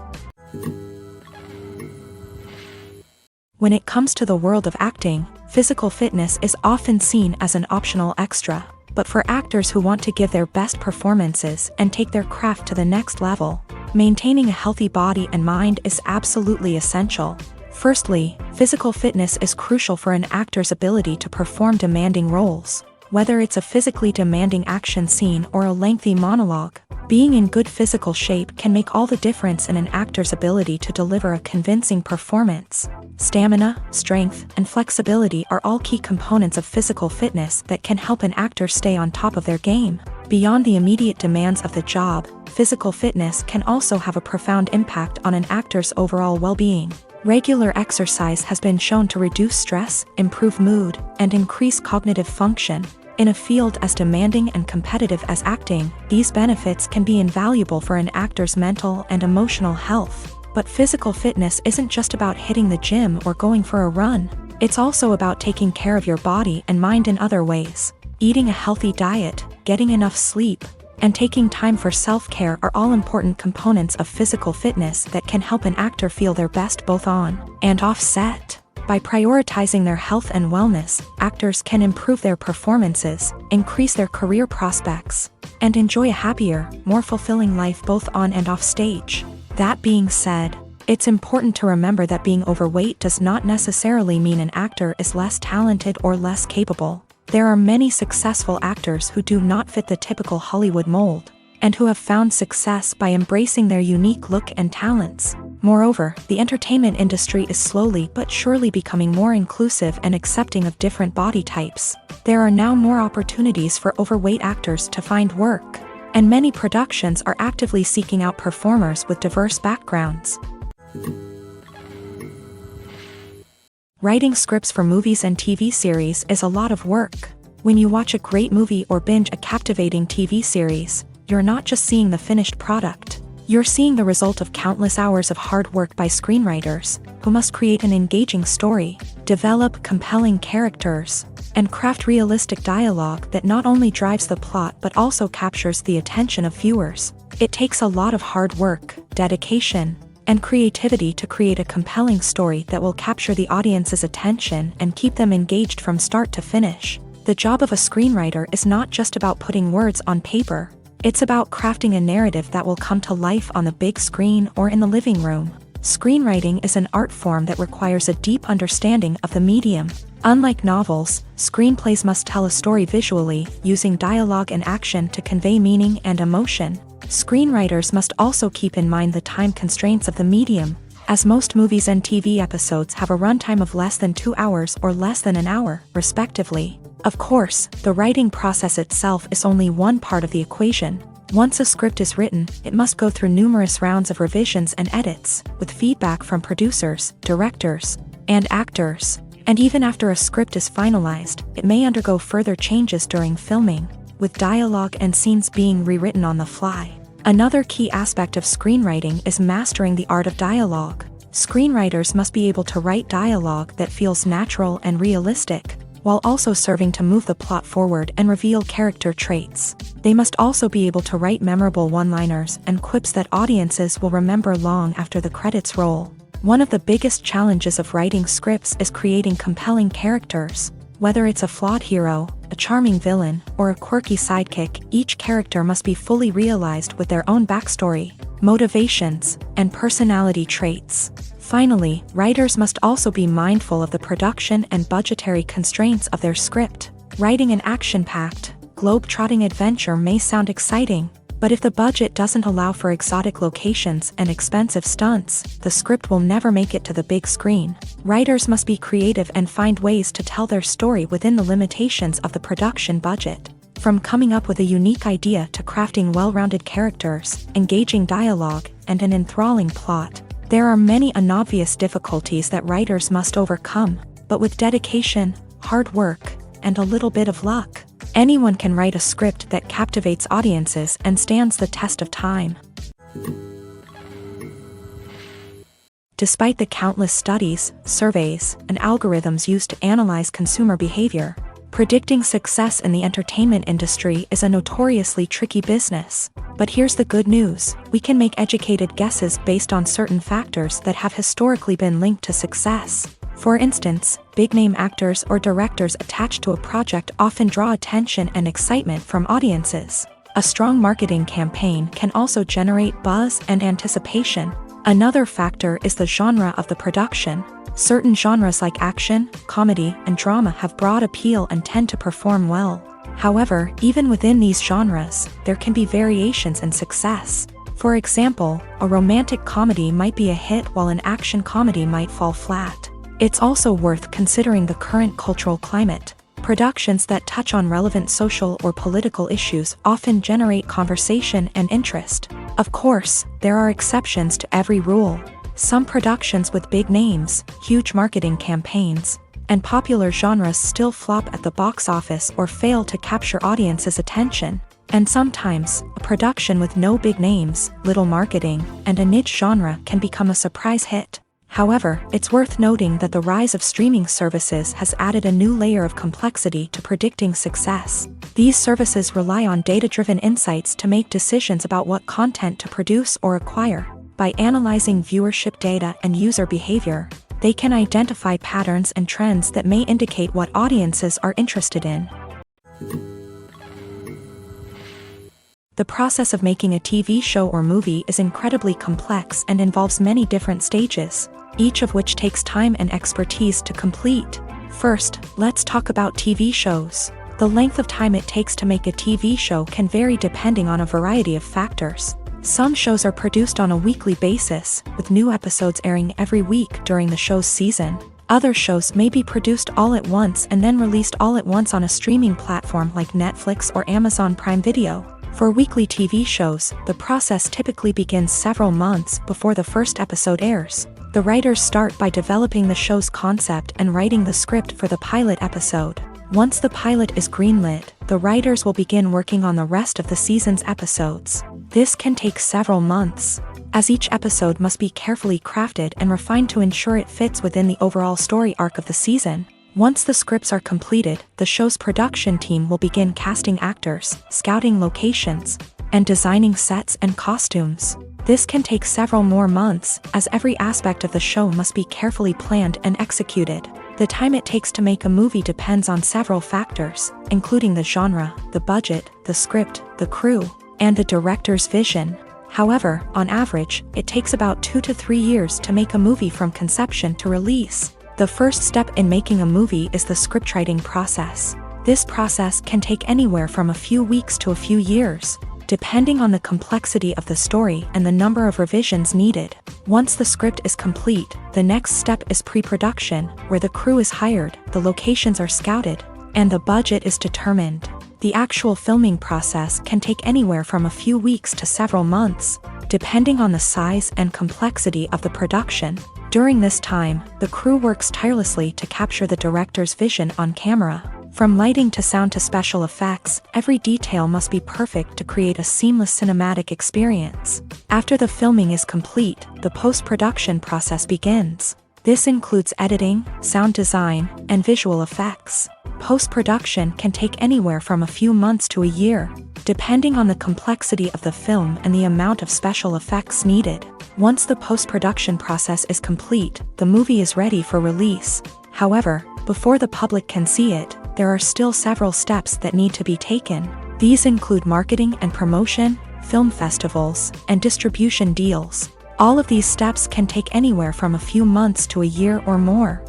When it comes to the world of acting, physical fitness is often seen as an optional extra. But for actors who want to give their best performances and take their craft to the next level, maintaining a healthy body and mind is absolutely essential. Firstly, physical fitness is crucial for an actor's ability to perform demanding roles. Whether it's a physically demanding action scene or a lengthy monologue, being in good physical shape can make all the difference in an actor's ability to deliver a convincing performance. Stamina, strength, and flexibility are all key components of physical fitness that can help an actor stay on top of their game. Beyond the immediate demands of the job, physical fitness can also have a profound impact on an actor's overall well-being. Regular exercise has been shown to reduce stress, improve mood, and increase cognitive function. In a field as demanding and competitive as acting, these benefits can be invaluable for an actor's mental and emotional health. But physical fitness isn't just about hitting the gym or going for a run. It's also about taking care of your body and mind in other ways. Eating a healthy diet, getting enough sleep, and taking time for self-care are all important components of physical fitness that can help an actor feel their best both on and off set. By prioritizing their health and wellness, actors can improve their performances, increase their career prospects, and enjoy a happier, more fulfilling life both on and off stage. That being said, it's important to remember that being overweight does not necessarily mean an actor is less talented or less capable. There are many successful actors who do not fit the typical Hollywood mold, and who have found success by embracing their unique look and talents. Moreover, the entertainment industry is slowly but surely becoming more inclusive and accepting of different body types. There are now more opportunities for overweight actors to find work, and many productions are actively seeking out performers with diverse backgrounds. Writing scripts for movies and TV series is a lot of work. When you watch a great movie or binge a captivating TV series, you're not just seeing the finished product. You're seeing the result of countless hours of hard work by screenwriters, who must create an engaging story, develop compelling characters, and craft realistic dialogue that not only drives the plot but also captures the attention of viewers. It takes a lot of hard work, dedication, and creativity to create a compelling story that will capture the audience's attention and keep them engaged from start to finish. The job of a screenwriter is not just about putting words on paper. It's about crafting a narrative that will come to life on the big screen or in the living room. Screenwriting is an art form that requires a deep understanding of the medium. Unlike novels, screenplays must tell a story visually, using dialogue and action to convey meaning and emotion. Screenwriters must also keep in mind the time constraints of the medium, as most movies and TV episodes have a runtime of less than 2 hours or less than an hour, respectively. Of course, the writing process itself is only one part of the equation. Once a script is written, it must go through numerous rounds of revisions and edits, with feedback from producers, directors, and actors. And even after a script is finalized, it may undergo further changes during filming, with dialogue and scenes being rewritten on the fly. Another key aspect of screenwriting is mastering the art of dialogue. Screenwriters must be able to write dialogue that feels natural and realistic, while also serving to move the plot forward and reveal character traits. They must also be able to write memorable one-liners and quips that audiences will remember long after the credits roll. One of the biggest challenges of writing scripts is creating compelling characters. Whether it's a flawed hero, a charming villain, or a quirky sidekick, each character must be fully realized with their own backstory, motivations, and personality traits. Finally, writers must also be mindful of the production and budgetary constraints of their script. Writing an action-packed, globe-trotting adventure may sound exciting, but if the budget doesn't allow for exotic locations and expensive stunts, the script will never make it to the big screen. Writers must be creative and find ways to tell their story within the limitations of the production budget. From coming up with a unique idea to crafting well-rounded characters, engaging dialogue, and an enthralling plot, there are many unobvious difficulties that writers must overcome, but with dedication, hard work, and a little bit of luck, anyone can write a script that captivates audiences and stands the test of time. Despite the countless studies, surveys, and algorithms used to analyze consumer behavior, predicting success in the entertainment industry is a notoriously tricky business. But here's the good news: we can make educated guesses based on certain factors that have historically been linked to success. For instance, big-name actors or directors attached to a project often draw attention and excitement from audiences. A strong marketing campaign can also generate buzz and anticipation. Another factor is the genre of the production. Certain genres like action, comedy, and drama have broad appeal and tend to perform well. However, even within these genres, there can be variations in success. For example, a romantic comedy might be a hit while an action comedy might fall flat. It's also worth considering the current cultural climate. Productions that touch on relevant social or political issues often generate conversation and interest. Of course, there are exceptions to every rule. Some productions with big names, huge marketing campaigns, and popular genres still flop at the box office or fail to capture audiences' attention. And sometimes, a production with no big names, little marketing, and a niche genre can become a surprise hit. However, it's worth noting that the rise of streaming services has added a new layer of complexity to predicting success. These services rely on data-driven insights to make decisions about what content to produce or acquire. By analyzing viewership data and user behavior, They can identify patterns and trends that may indicate what audiences are interested in. The process of making a TV show or movie is incredibly complex and involves many different stages, each of which takes time and expertise to complete. First, let's talk about TV shows. The length of time it takes to make a TV show can vary depending on a variety of factors. Some shows are produced on a weekly basis, with new episodes airing every week during the show's season. Other shows may be produced all at once and then released all at once on a streaming platform like Netflix or Amazon Prime Video. For weekly TV shows, the process typically begins several months before the first episode airs. The writers start by developing the show's concept and writing the script for the pilot episode. Once the pilot is greenlit, the writers will begin working on the rest of the season's episodes. This can take several months, as each episode must be carefully crafted and refined to ensure it fits within the overall story arc of the season. Once the scripts are completed, the show's production team will begin casting actors, scouting locations, and designing sets and costumes. This can take several more months, as every aspect of the show must be carefully planned and executed. The time it takes to make a movie depends on several factors, including the genre, the budget, the script, the crew, and the director's vision. However, on average, it takes about 2 to 3 years to make a movie from conception to release. The first step in making a movie is the scriptwriting process. This process can take anywhere from a few weeks to a few years, depending on the complexity of the story and the number of revisions needed. Once the script is complete, the next step is pre-production, where the crew is hired, the locations are scouted, and the budget is determined. The actual filming process can take anywhere from a few weeks to several months, depending on the size and complexity of the production. During this time, the crew works tirelessly to capture the director's vision on camera. From lighting to sound to special effects, every detail must be perfect to create a seamless cinematic experience. After the filming is complete, the post-production process begins. This includes editing, sound design, and visual effects. Post-production can take anywhere from a few months to a year, depending on the complexity of the film and the amount of special effects needed. Once the post-production process is complete, the movie is ready for release. However, before the public can see it, there are still several steps that need to be taken. These include marketing and promotion, film festivals, and distribution deals. All of these steps can take anywhere from a few months to a year or more.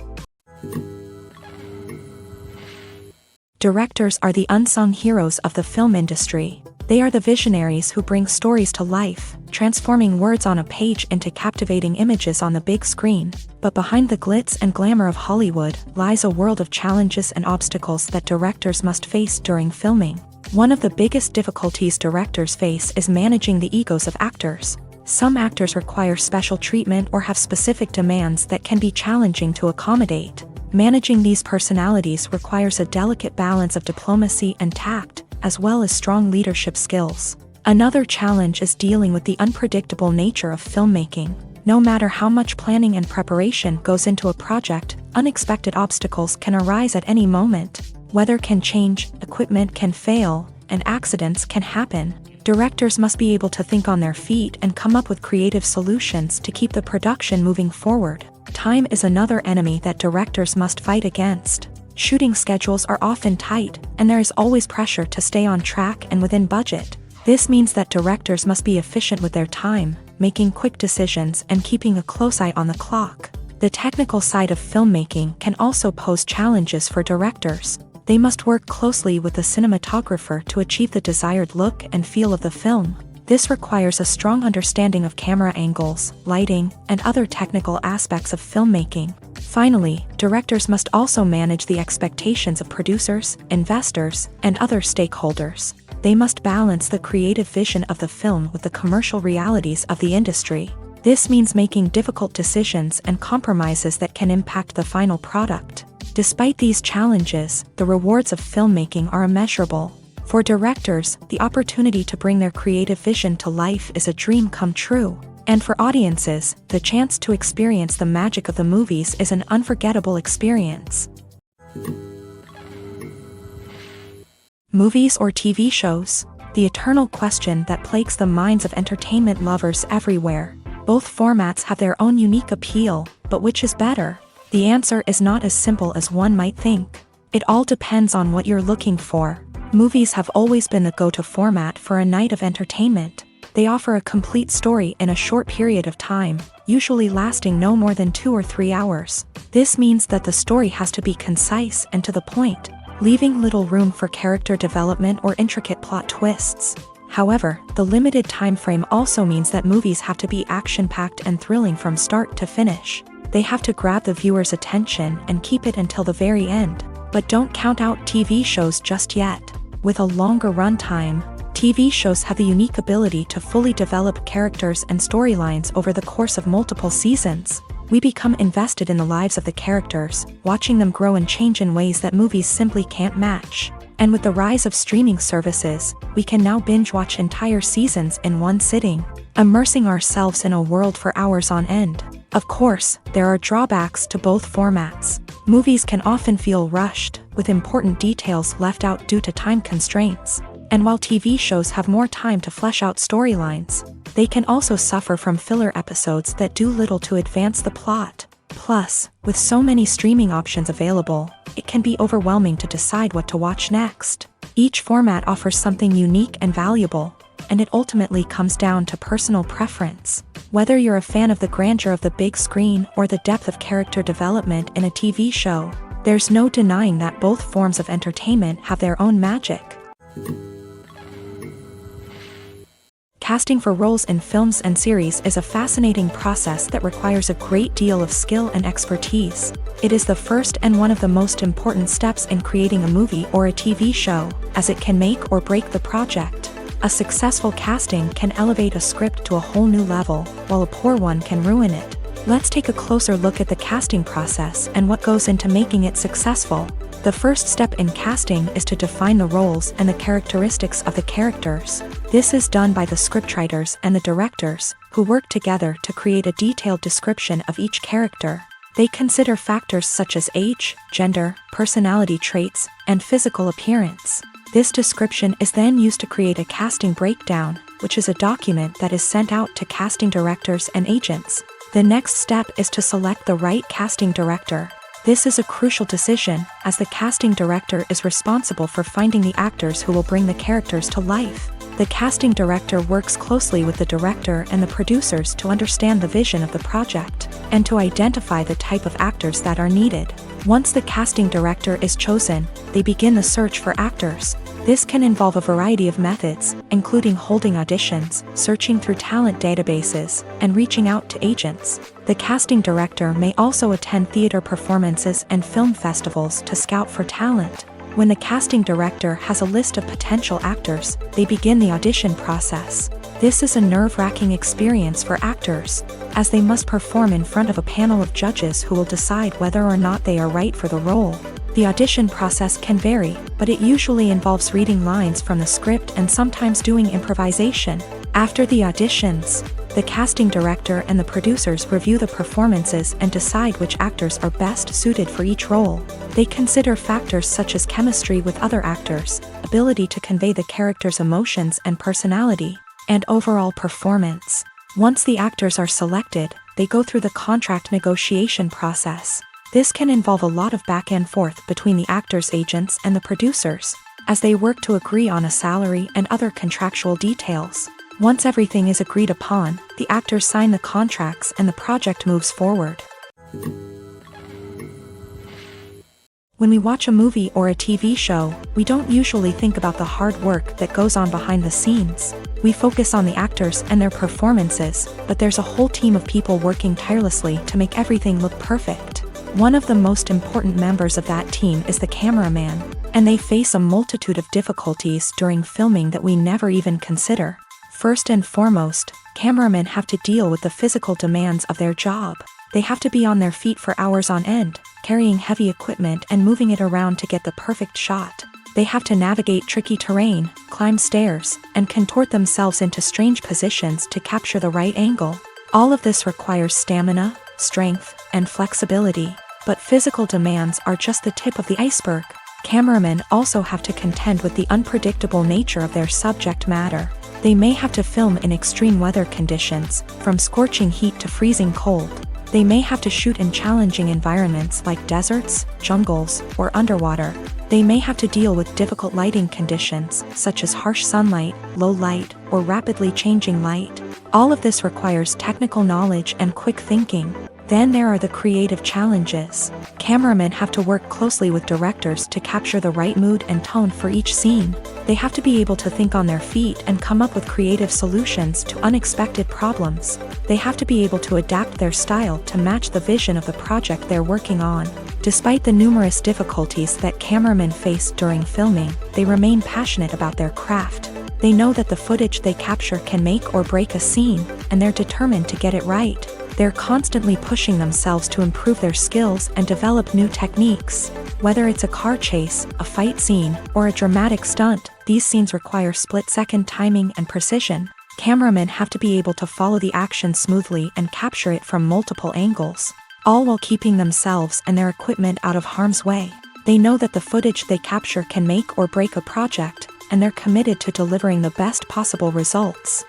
Directors are the unsung heroes of the film industry. They are the visionaries who bring stories to life, transforming words on a page into captivating images on the big screen. But behind the glitz and glamour of Hollywood lies a world of challenges and obstacles that directors must face during filming. One of the biggest difficulties directors face is managing the egos of actors. Some actors require special treatment or have specific demands that can be challenging to accommodate. Managing these personalities requires a delicate balance of diplomacy and tact, as well as strong leadership skills. Another challenge is dealing with the unpredictable nature of filmmaking. No matter how much planning and preparation goes into a project, unexpected obstacles can arise at any moment. Weather can change, equipment can fail, and accidents can happen. Directors must be able to think on their feet and come up with creative solutions to keep the production moving forward. Time is another enemy that directors must fight against. Shooting schedules are often tight, and there is always pressure to stay on track and within budget. This means that directors must be efficient with their time, making quick decisions and keeping a close eye on the clock. The technical side of filmmaking can also pose challenges for directors. They must work closely with the cinematographer to achieve the desired look and feel of the film. This requires a strong understanding of camera angles, lighting, and other technical aspects of filmmaking. Finally, directors must also manage the expectations of producers, investors, and other stakeholders. They must balance the creative vision of the film with the commercial realities of the industry. This means making difficult decisions and compromises that can impact the final product. Despite these challenges, the rewards of filmmaking are immeasurable. For directors, the opportunity to bring their creative vision to life is a dream come true. And for audiences, the chance to experience the magic of the movies is an unforgettable experience. Movies or TV shows? The eternal question that plagues the minds of entertainment lovers everywhere. Both formats have their own unique appeal, but which is better? The answer is not as simple as one might think. It all depends on what you're looking for. Movies have always been the go-to format for a night of entertainment. They offer a complete story in a short period of time, usually lasting no more than 2 or 3 hours. This means that the story has to be concise and to the point, leaving little room for character development or intricate plot twists. However, the limited time frame also means that movies have to be action-packed and thrilling from start to finish. They have to grab the viewer's attention and keep it until the very end. But don't count out TV shows just yet. With a longer runtime, TV shows have the unique ability to fully develop characters and storylines over the course of multiple seasons. We become invested in the lives of the characters, watching them grow and change in ways that movies simply can't match. And with the rise of streaming services, we can now binge-watch entire seasons in one sitting, immersing ourselves in a world for hours on end. Of course, there are drawbacks to both formats. Movies can often feel rushed, with important details left out due to time constraints. And while TV shows have more time to flesh out storylines, they can also suffer from filler episodes that do little to advance the plot. Plus, with so many streaming options available, it can be overwhelming to decide what to watch next. Each format offers something unique and valuable, and it ultimately comes down to personal preference. Whether you're a fan of the grandeur of the big screen or the depth of character development in a TV show, there's no denying that both forms of entertainment have their own magic. Casting for roles in films and series is a fascinating process that requires a great deal of skill and expertise. It is the first and one of the most important steps in creating a movie or a TV show, as it can make or break the project. A successful casting can elevate a script to a whole new level, while a poor one can ruin it. Let's take a closer look at the casting process and what goes into making it successful. The first step in casting is to define the roles and the characteristics of the characters. This is done by the scriptwriters and the directors, who work together to create a detailed description of each character. They consider factors such as age, gender, personality traits, and physical appearance. This description is then used to create a casting breakdown, which is a document that is sent out to casting directors and agents. The next step is to select the right casting director. This is a crucial decision, as the casting director is responsible for finding the actors who will bring the characters to life. The casting director works closely with the director and the producers to understand the vision of the project, and to identify the type of actors that are needed. Once the casting director is chosen, they begin the search for actors. This can involve a variety of methods, including holding auditions, searching through talent databases, and reaching out to agents. The casting director may also attend theater performances and film festivals to scout for talent. When the casting director has a list of potential actors, they begin the audition process. This is a nerve-wracking experience for actors, as they must perform in front of a panel of judges who will decide whether or not they are right for the role. The audition process can vary, but it usually involves reading lines from the script and sometimes doing improvisation. After the auditions, the casting director and the producers review the performances and decide which actors are best suited for each role. They consider factors such as chemistry with other actors, ability to convey the character's emotions and personality, and overall performance. Once the actors are selected, they go through the contract negotiation process. This can involve a lot of back and forth between the actors' agents and the producers, as they work to agree on a salary and other contractual details. Once everything is agreed upon, the actors sign the contracts and the project moves forward. When we watch a movie or a TV show, we don't usually think about the hard work that goes on behind the scenes. We focus on the actors and their performances, but there's a whole team of people working tirelessly to make everything look perfect. One of the most important members of that team is the cameraman, and they face a multitude of difficulties during filming that we never even consider. First and foremost, cameramen have to deal with the physical demands of their job. They have to be on their feet for hours on end, carrying heavy equipment and moving it around to get the perfect shot. They have to navigate tricky terrain, climb stairs, and contort themselves into strange positions to capture the right angle. All of this requires stamina, strength, and flexibility. But physical demands are just the tip of the iceberg. Cameramen also have to contend with the unpredictable nature of their subject matter. They may have to film in extreme weather conditions, from scorching heat to freezing cold. They may have to shoot in challenging environments like deserts, jungles, or underwater. They may have to deal with difficult lighting conditions, such as harsh sunlight, low light, or rapidly changing light. All of this requires technical knowledge and quick thinking. Then there are the creative challenges. Cameramen have to work closely with directors to capture the right mood and tone for each scene. They have to be able to think on their feet and come up with creative solutions to unexpected problems. They have to be able to adapt their style to match the vision of the project they're working on. Despite the numerous difficulties that cameramen face during filming, they remain passionate about their craft. They know that the footage they capture can make or break a scene, and they're determined to get it right. They're constantly pushing themselves to improve their skills and develop new techniques. Whether it's a car chase, a fight scene, or a dramatic stunt, these scenes require split-second timing and precision. Cameramen have to be able to follow the action smoothly and capture it from multiple angles, all while keeping themselves and their equipment out of harm's way. They know that the footage they capture can make or break a project, and they're committed to delivering the best possible results.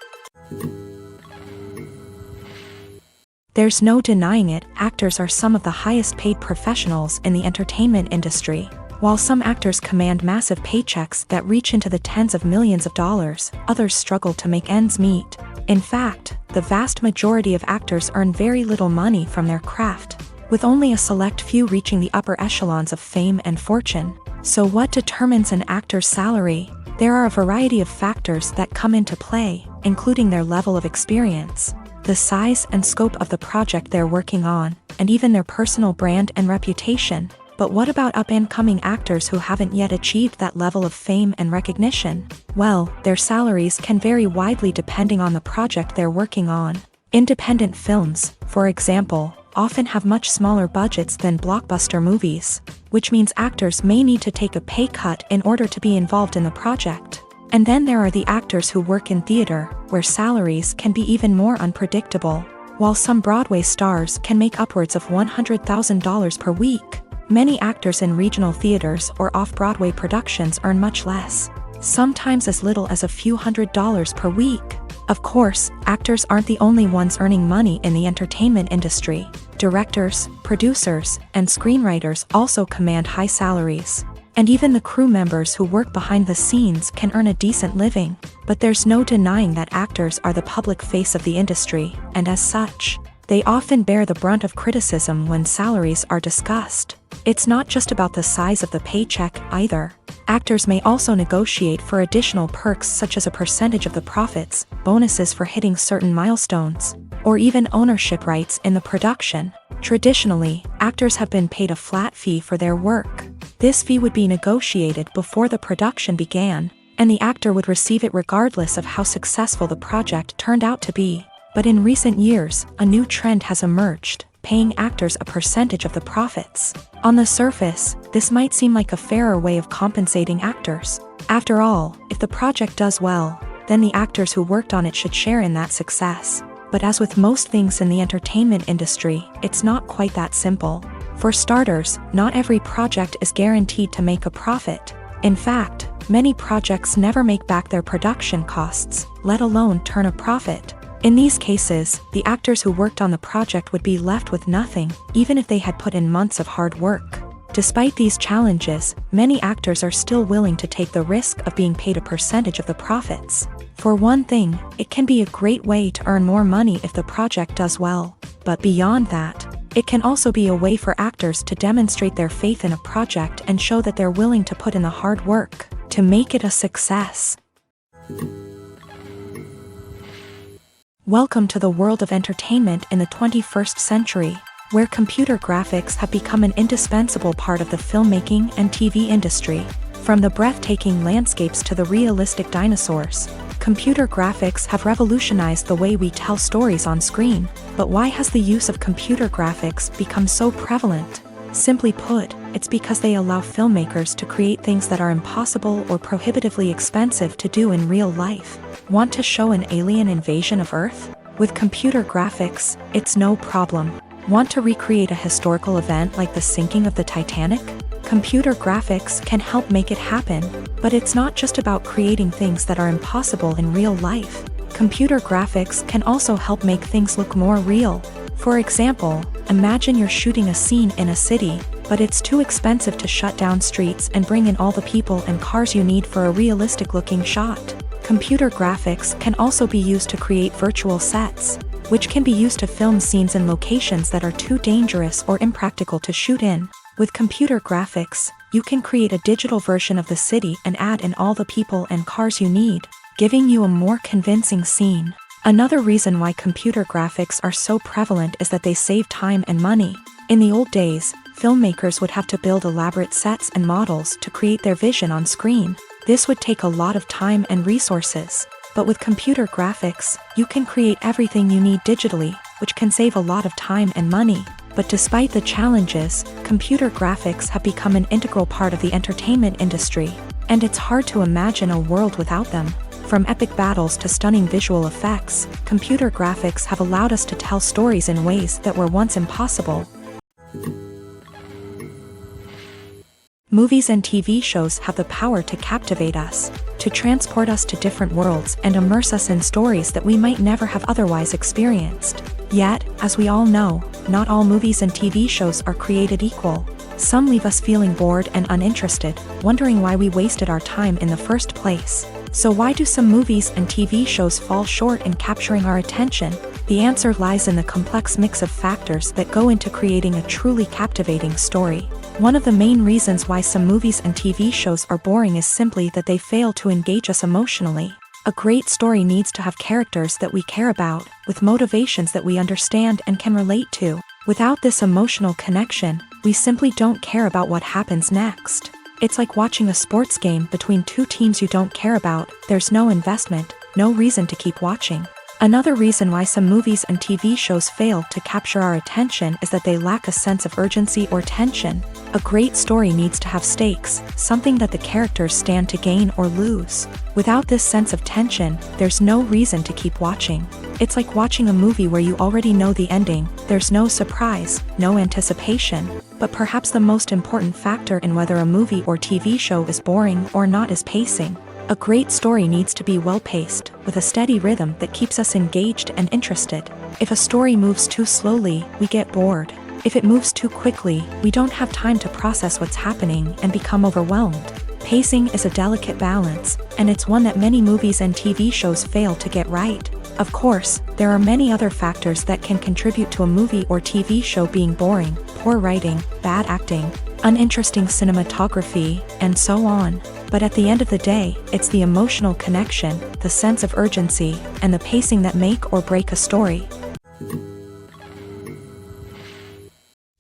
There's no denying it, actors are some of the highest paid professionals in the entertainment industry. While some actors command massive paychecks that reach into the tens of millions of dollars, others struggle to make ends meet. In fact, the vast majority of actors earn very little money from their craft, with only a select few reaching the upper echelons of fame and fortune. So what determines an actor's salary? There are a variety of factors that come into play, including their level of experience, the size and scope of the project they're working on, and even their personal brand and reputation. But what about up-and-coming actors who haven't yet achieved that level of fame and recognition? Well, their salaries can vary widely depending on the project they're working on. Independent films, for example, often have much smaller budgets than blockbuster movies, which means actors may need to take a pay cut in order to be involved in the project. And then there are the actors who work in theater, where salaries can be even more unpredictable. While some Broadway stars can make upwards of $100,000 per week, many actors in regional theaters or off-Broadway productions earn much less, sometimes as little as a few $100s per week. Of course, actors aren't the only ones earning money in the entertainment industry. Directors, producers, and screenwriters also command high salaries. And even the crew members who work behind the scenes can earn a decent living. But there's no denying that actors are the public face of the industry, and as such, they often bear the brunt of criticism when salaries are discussed. It's not just about the size of the paycheck, either. Actors may also negotiate for additional perks such as a percentage of the profits, bonuses for hitting certain milestones, or even ownership rights in the production. Traditionally, actors have been paid a flat fee for their work. This fee would be negotiated before the production began, and the actor would receive it regardless of how successful the project turned out to be. But in recent years, a new trend has emerged, paying actors a percentage of the profits. On the surface, this might seem like a fairer way of compensating actors. After all, if the project does well, then the actors who worked on it should share in that success. But as with most things in the entertainment industry, it's not quite that simple. For starters, not every project is guaranteed to make a profit. In fact, many projects never make back their production costs, let alone turn a profit. In these cases, the actors who worked on the project would be left with nothing, even if they had put in months of hard work. Despite these challenges, many actors are still willing to take the risk of being paid a percentage of the profits. For one thing, it can be a great way to earn more money if the project does well. But beyond that, it can also be a way for actors to demonstrate their faith in a project and show that they're willing to put in the hard work to make it a success. Welcome to the world of entertainment in the 21st century, where computer graphics have become an indispensable part of the filmmaking and TV industry. From the breathtaking landscapes to the realistic dinosaurs, computer graphics have revolutionized the way we tell stories on screen. But why has the use of computer graphics become so prevalent? Simply put, it's because they allow filmmakers to create things that are impossible or prohibitively expensive to do in real life. Want to show an alien invasion of Earth? With computer graphics, it's no problem. Want to recreate a historical event like the sinking of the Titanic? Computer graphics can help make it happen, but it's not just about creating things that are impossible in real life. Computer graphics can also help make things look more real. For example, imagine you're shooting a scene in a city, but it's too expensive to shut down streets and bring in all the people and cars you need for a realistic-looking shot. Computer graphics can also be used to create virtual sets, which can be used to film scenes in locations that are too dangerous or impractical to shoot in. With computer graphics, you can create a digital version of the city and add in all the people and cars you need, giving you a more convincing scene. Another reason why computer graphics are so prevalent is that they save time and money. In the old days, filmmakers would have to build elaborate sets and models to create their vision on screen. This would take a lot of time and resources. But with computer graphics, you can create everything you need digitally, which can save a lot of time and money. But despite the challenges, computer graphics have become an integral part of the entertainment industry, and it's hard to imagine a world without them. From epic battles to stunning visual effects, computer graphics have allowed us to tell stories in ways that were once impossible. Movies and TV shows have the power to captivate us, to transport us to different worlds and immerse us in stories that we might never have otherwise experienced. Yet, as we all know, not all movies and TV shows are created equal. Some leave us feeling bored and uninterested, wondering why we wasted our time in the first place. So why do some movies and TV shows fall short in capturing our attention? The answer lies in the complex mix of factors that go into creating a truly captivating story. One of the main reasons why some movies and TV shows are boring is simply that they fail to engage us emotionally. A great story needs to have characters that we care about, with motivations that we understand and can relate to. Without this emotional connection, we simply don't care about what happens next. It's like watching a sports game between two teams you don't care about. There's no investment, no reason to keep watching. Another reason why some movies and TV shows fail to capture our attention is that they lack a sense of urgency or tension. A great story needs to have stakes, something that the characters stand to gain or lose. Without this sense of tension, there's no reason to keep watching. It's like watching a movie where you already know the ending. There's no surprise, no anticipation. But perhaps the most important factor in whether a movie or TV show is boring or not is pacing. A great story needs to be well-paced, with a steady rhythm that keeps us engaged and interested. If a story moves too slowly, we get bored. If it moves too quickly, we don't have time to process what's happening and become overwhelmed. Pacing is a delicate balance, and it's one that many movies and TV shows fail to get right. Of course, there are many other factors that can contribute to a movie or TV show being boring: poor writing, bad acting, uninteresting cinematography, and so on. But at the end of the day, it's the emotional connection, the sense of urgency, and the pacing that make or break a story.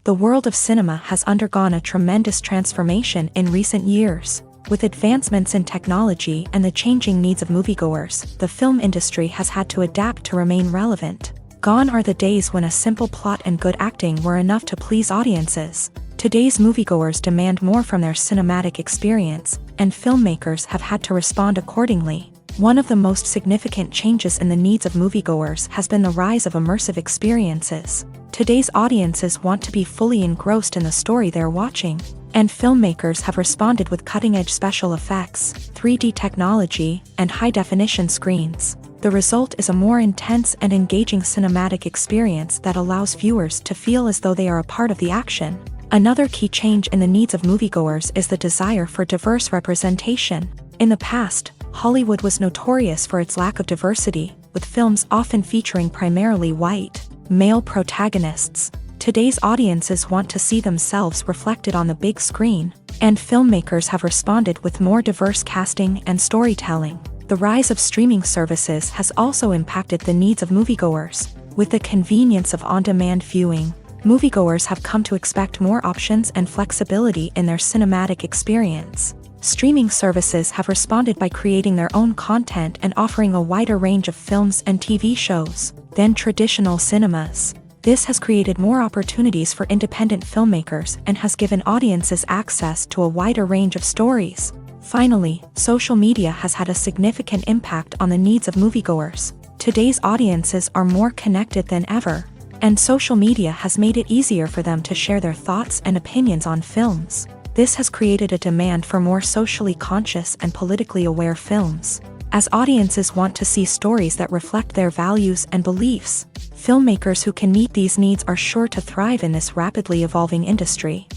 The world of cinema has undergone a tremendous transformation in recent years. With advancements in technology and the changing needs of moviegoers, the film industry has had to adapt to remain relevant. Gone are the days when a simple plot and good acting were enough to please audiences. Today's moviegoers demand more from their cinematic experience, and filmmakers have had to respond accordingly. One of the most significant changes in the needs of moviegoers has been the rise of immersive experiences. Today's audiences want to be fully engrossed in the story they're watching, and filmmakers have responded with cutting-edge special effects, 3D technology, and high-definition screens. The result is a more intense and engaging cinematic experience that allows viewers to feel as though they are a part of the action. Another key change in the needs of moviegoers is the desire for diverse representation. In the past, Hollywood was notorious for its lack of diversity, with films often featuring primarily white, male protagonists. Today's audiences want to see themselves reflected on the big screen, and filmmakers have responded with more diverse casting and storytelling. The rise of streaming services has also impacted the needs of moviegoers. With the convenience of on-demand viewing, moviegoers have come to expect more options and flexibility in their cinematic experience. Streaming services have responded by creating their own content and offering a wider range of films and TV shows than traditional cinemas. This has created more opportunities for independent filmmakers and has given audiences access to a wider range of stories. Finally, social media has had a significant impact on the needs of moviegoers. Today's audiences are more connected than ever, and social media has made it easier for them to share their thoughts and opinions on films. This has created a demand for more socially conscious and politically aware films. As audiences want to see stories that reflect their values and beliefs, filmmakers who can meet these needs are sure to thrive in this rapidly evolving industry.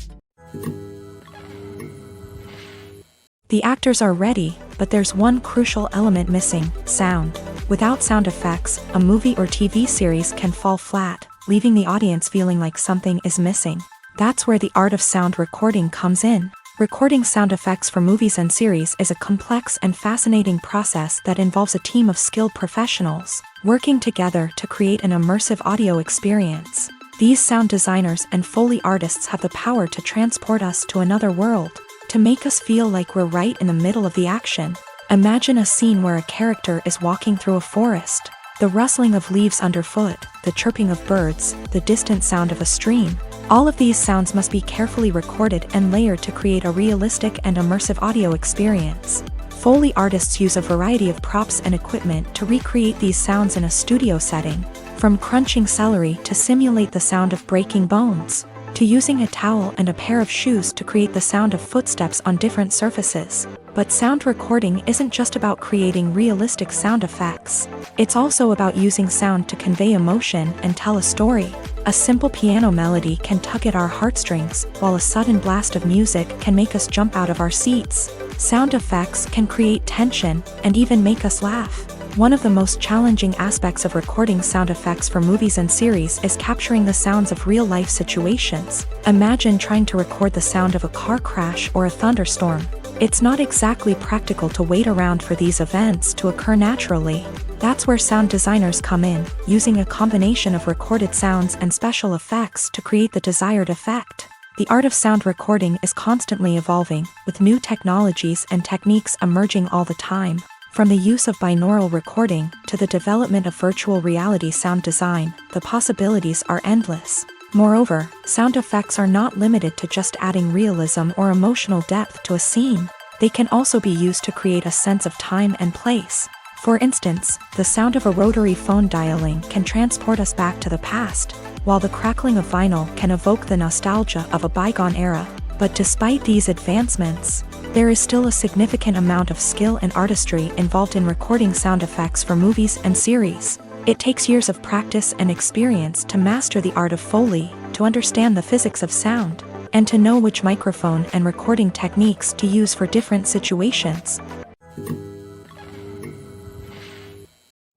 The actors are ready, but there's one crucial element missing: sound. Without sound effects, a movie or TV series can fall flat, leaving the audience feeling like something is missing. That's where the art of sound recording comes in. Recording sound effects for movies and series is a complex and fascinating process that involves a team of skilled professionals working together to create an immersive audio experience. These sound designers and Foley artists have the power to transport us to another world, to make us feel like we're right in the middle of the action. Imagine a scene where a character is walking through a forest. The rustling of leaves underfoot, the chirping of birds, the distant sound of a stream. All of these sounds must be carefully recorded and layered to create a realistic and immersive audio experience. Foley artists use a variety of props and equipment to recreate these sounds in a studio setting, from crunching celery to simulate the sound of breaking bones, to using a towel and a pair of shoes to create the sound of footsteps on different surfaces. But sound recording isn't just about creating realistic sound effects. It's also about using sound to convey emotion and tell a story. A simple piano melody can tug at our heartstrings, while a sudden blast of music can make us jump out of our seats. Sound effects can create tension and even make us laugh. One of the most challenging aspects of recording sound effects for movies and series is capturing the sounds of real-life situations. Imagine trying to record the sound of a car crash or a thunderstorm. It's not exactly practical to wait around for these events to occur naturally. That's where sound designers come in, using a combination of recorded sounds and special effects to create the desired effect. The art of sound recording is constantly evolving, with new technologies and techniques emerging all the time. From the use of binaural recording to the development of virtual reality sound design, the possibilities are endless. Moreover, sound effects are not limited to just adding realism or emotional depth to a scene. They can also be used to create a sense of time and place. For instance, the sound of a rotary phone dialing can transport us back to the past, while the crackling of vinyl can evoke the nostalgia of a bygone era. But despite these advancements, there is still a significant amount of skill and artistry involved in recording sound effects for movies and series. It takes years of practice and experience to master the art of Foley, to understand the physics of sound, and to know which microphone and recording techniques to use for different situations.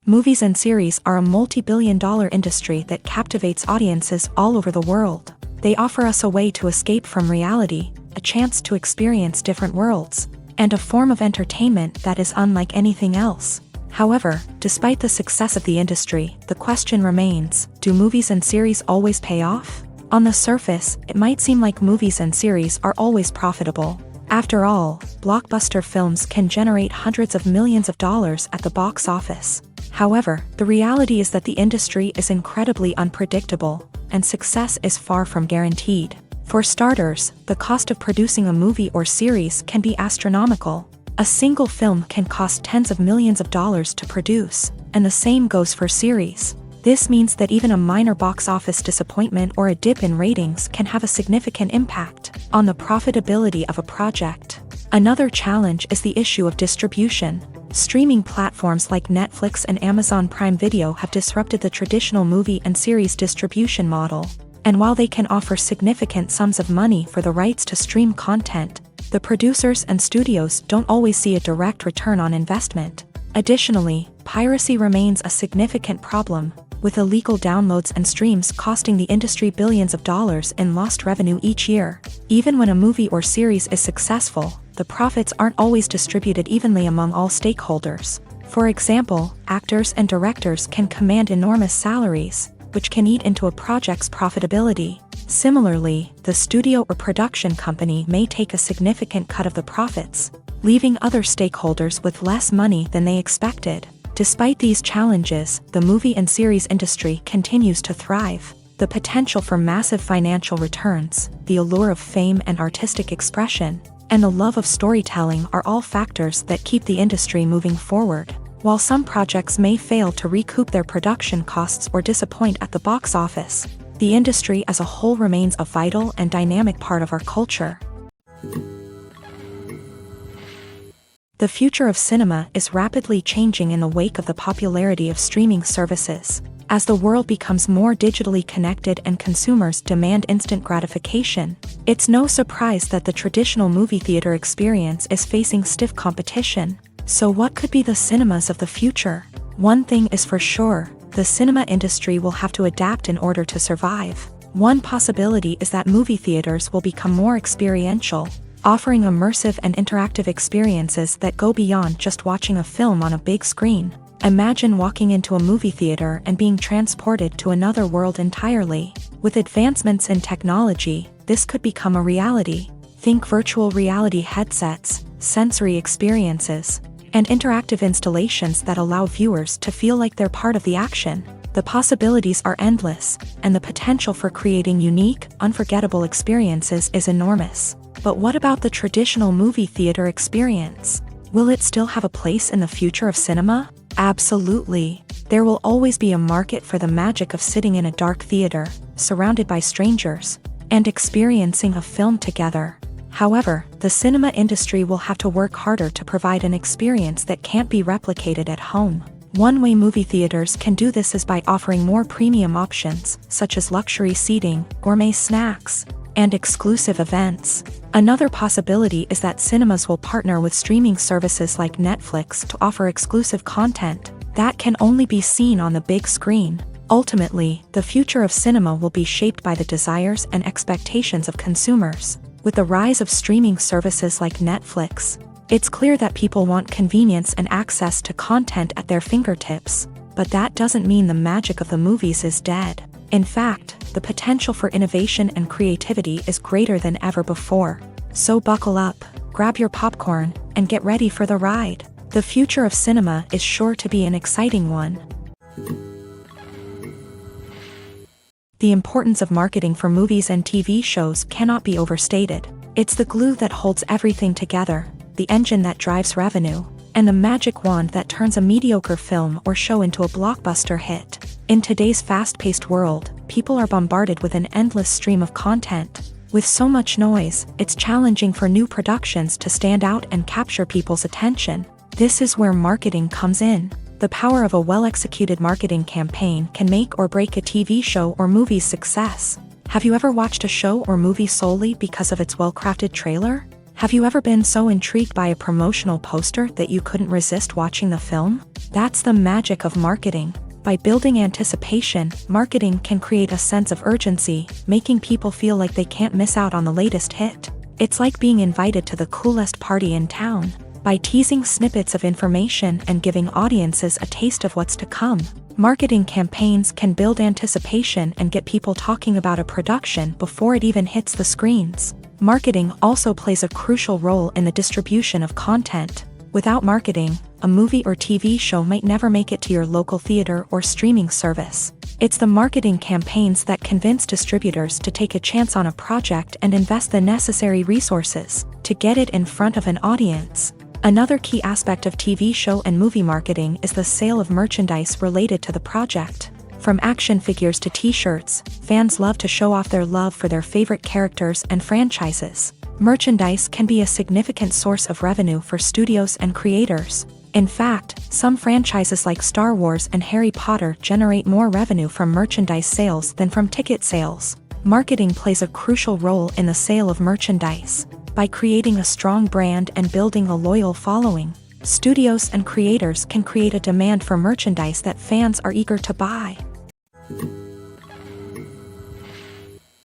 Movies and series are a multi-billion-dollar industry that captivates audiences all over the world. They offer us a way to escape from reality, a chance to experience different worlds, and a form of entertainment that is unlike anything else. However, despite the success of the industry, the question remains: do movies and series always pay off? On the surface, it might seem like movies and series are always profitable. After all, blockbuster films can generate hundreds of millions of dollars at the box office. However, the reality is that the industry is incredibly unpredictable, and success is far from guaranteed. For starters, the cost of producing a movie or series can be astronomical. A single film can cost tens of millions of dollars to produce, and the same goes for series. This means that even a minor box office disappointment or a dip in ratings can have a significant impact on the profitability of a project. Another challenge is the issue of distribution. Streaming platforms like Netflix and Amazon Prime Video have disrupted the traditional movie and series distribution model. And while they can offer significant sums of money for the rights to stream content, the producers and studios don't always see a direct return on investment. Additionally, piracy remains a significant problem, with illegal downloads and streams costing the industry billions of dollars in lost revenue each year. Even when a movie or series is successful, the profits aren't always distributed evenly among all stakeholders. For example, actors and directors can command enormous salaries, which can eat into a project's profitability. Similarly, the studio or production company may take a significant cut of the profits, leaving other stakeholders with less money than they expected. Despite these challenges, the movie and series industry continues to thrive. The potential for massive financial returns, the allure of fame and artistic expression, and the love of storytelling are all factors that keep the industry moving forward. While some projects may fail to recoup their production costs or disappoint at the box office, the industry as a whole remains a vital and dynamic part of our culture. The future of cinema is rapidly changing in the wake of the popularity of streaming services. As the world becomes more digitally connected and consumers demand instant gratification, it's no surprise that the traditional movie theater experience is facing stiff competition. So what could be the cinemas of the future? One thing is for sure, the cinema industry will have to adapt in order to survive. One possibility is that movie theaters will become more experiential, offering immersive and interactive experiences that go beyond just watching a film on a big screen. Imagine walking into a movie theater and being transported to another world entirely. With advancements in technology, this could become a reality. Think virtual reality headsets, sensory experiences, and interactive installations that allow viewers to feel like they're part of the action. The possibilities are endless, and the potential for creating unique, unforgettable experiences is enormous. But what about the traditional movie theater experience? Will it still have a place in the future of cinema? Absolutely. There will always be a market for the magic of sitting in a dark theater, surrounded by strangers, and experiencing a film together. However, the cinema industry will have to work harder to provide an experience that can't be replicated at home. One way movie theaters can do this is by offering more premium options, such as luxury seating, gourmet snacks, and exclusive events. Another possibility is that cinemas will partner with streaming services like Netflix to offer exclusive content that can only be seen on the big screen. Ultimately, the future of cinema will be shaped by the desires and expectations of consumers. With the rise of streaming services like Netflix, it's clear that people want convenience and access to content at their fingertips. But that doesn't mean the magic of the movies is dead. In fact, the potential for innovation and creativity is greater than ever before. So buckle up, grab your popcorn, and get ready for the ride. The future of cinema is sure to be an exciting one. The importance of marketing for movies and TV shows cannot be overstated. It's the glue that holds everything together, the engine that drives revenue, and the magic wand that turns a mediocre film or show into a blockbuster hit. In today's fast-paced world, people are bombarded with an endless stream of content. With so much noise, it's challenging for new productions to stand out and capture people's attention. This is where marketing comes in. The power of a well-executed marketing campaign can make or break a TV show or movie's success. Have you ever watched a show or movie solely because of its well-crafted trailer? Have you ever been so intrigued by a promotional poster that you couldn't resist watching the film? That's the magic of marketing. By building anticipation, marketing can create a sense of urgency, making people feel like they can't miss out on the latest hit. It's like being invited to the coolest party in town. By teasing snippets of information and giving audiences a taste of what's to come, marketing campaigns can build anticipation and get people talking about a production before it even hits the screens. Marketing also plays a crucial role in the distribution of content. Without marketing, a movie or TV show might never make it to your local theater or streaming service. It's the marketing campaigns that convince distributors to take a chance on a project and invest the necessary resources to get it in front of an audience. Another key aspect of TV show and movie marketing is the sale of merchandise related to the project. From action figures to t-shirts, fans love to show off their love for their favorite characters and franchises. Merchandise can be a significant source of revenue for studios and creators. In fact, some franchises like Star Wars and Harry Potter generate more revenue from merchandise sales than from ticket sales. Marketing plays a crucial role in the sale of merchandise. By creating a strong brand and building a loyal following, studios and creators can create a demand for merchandise that fans are eager to buy.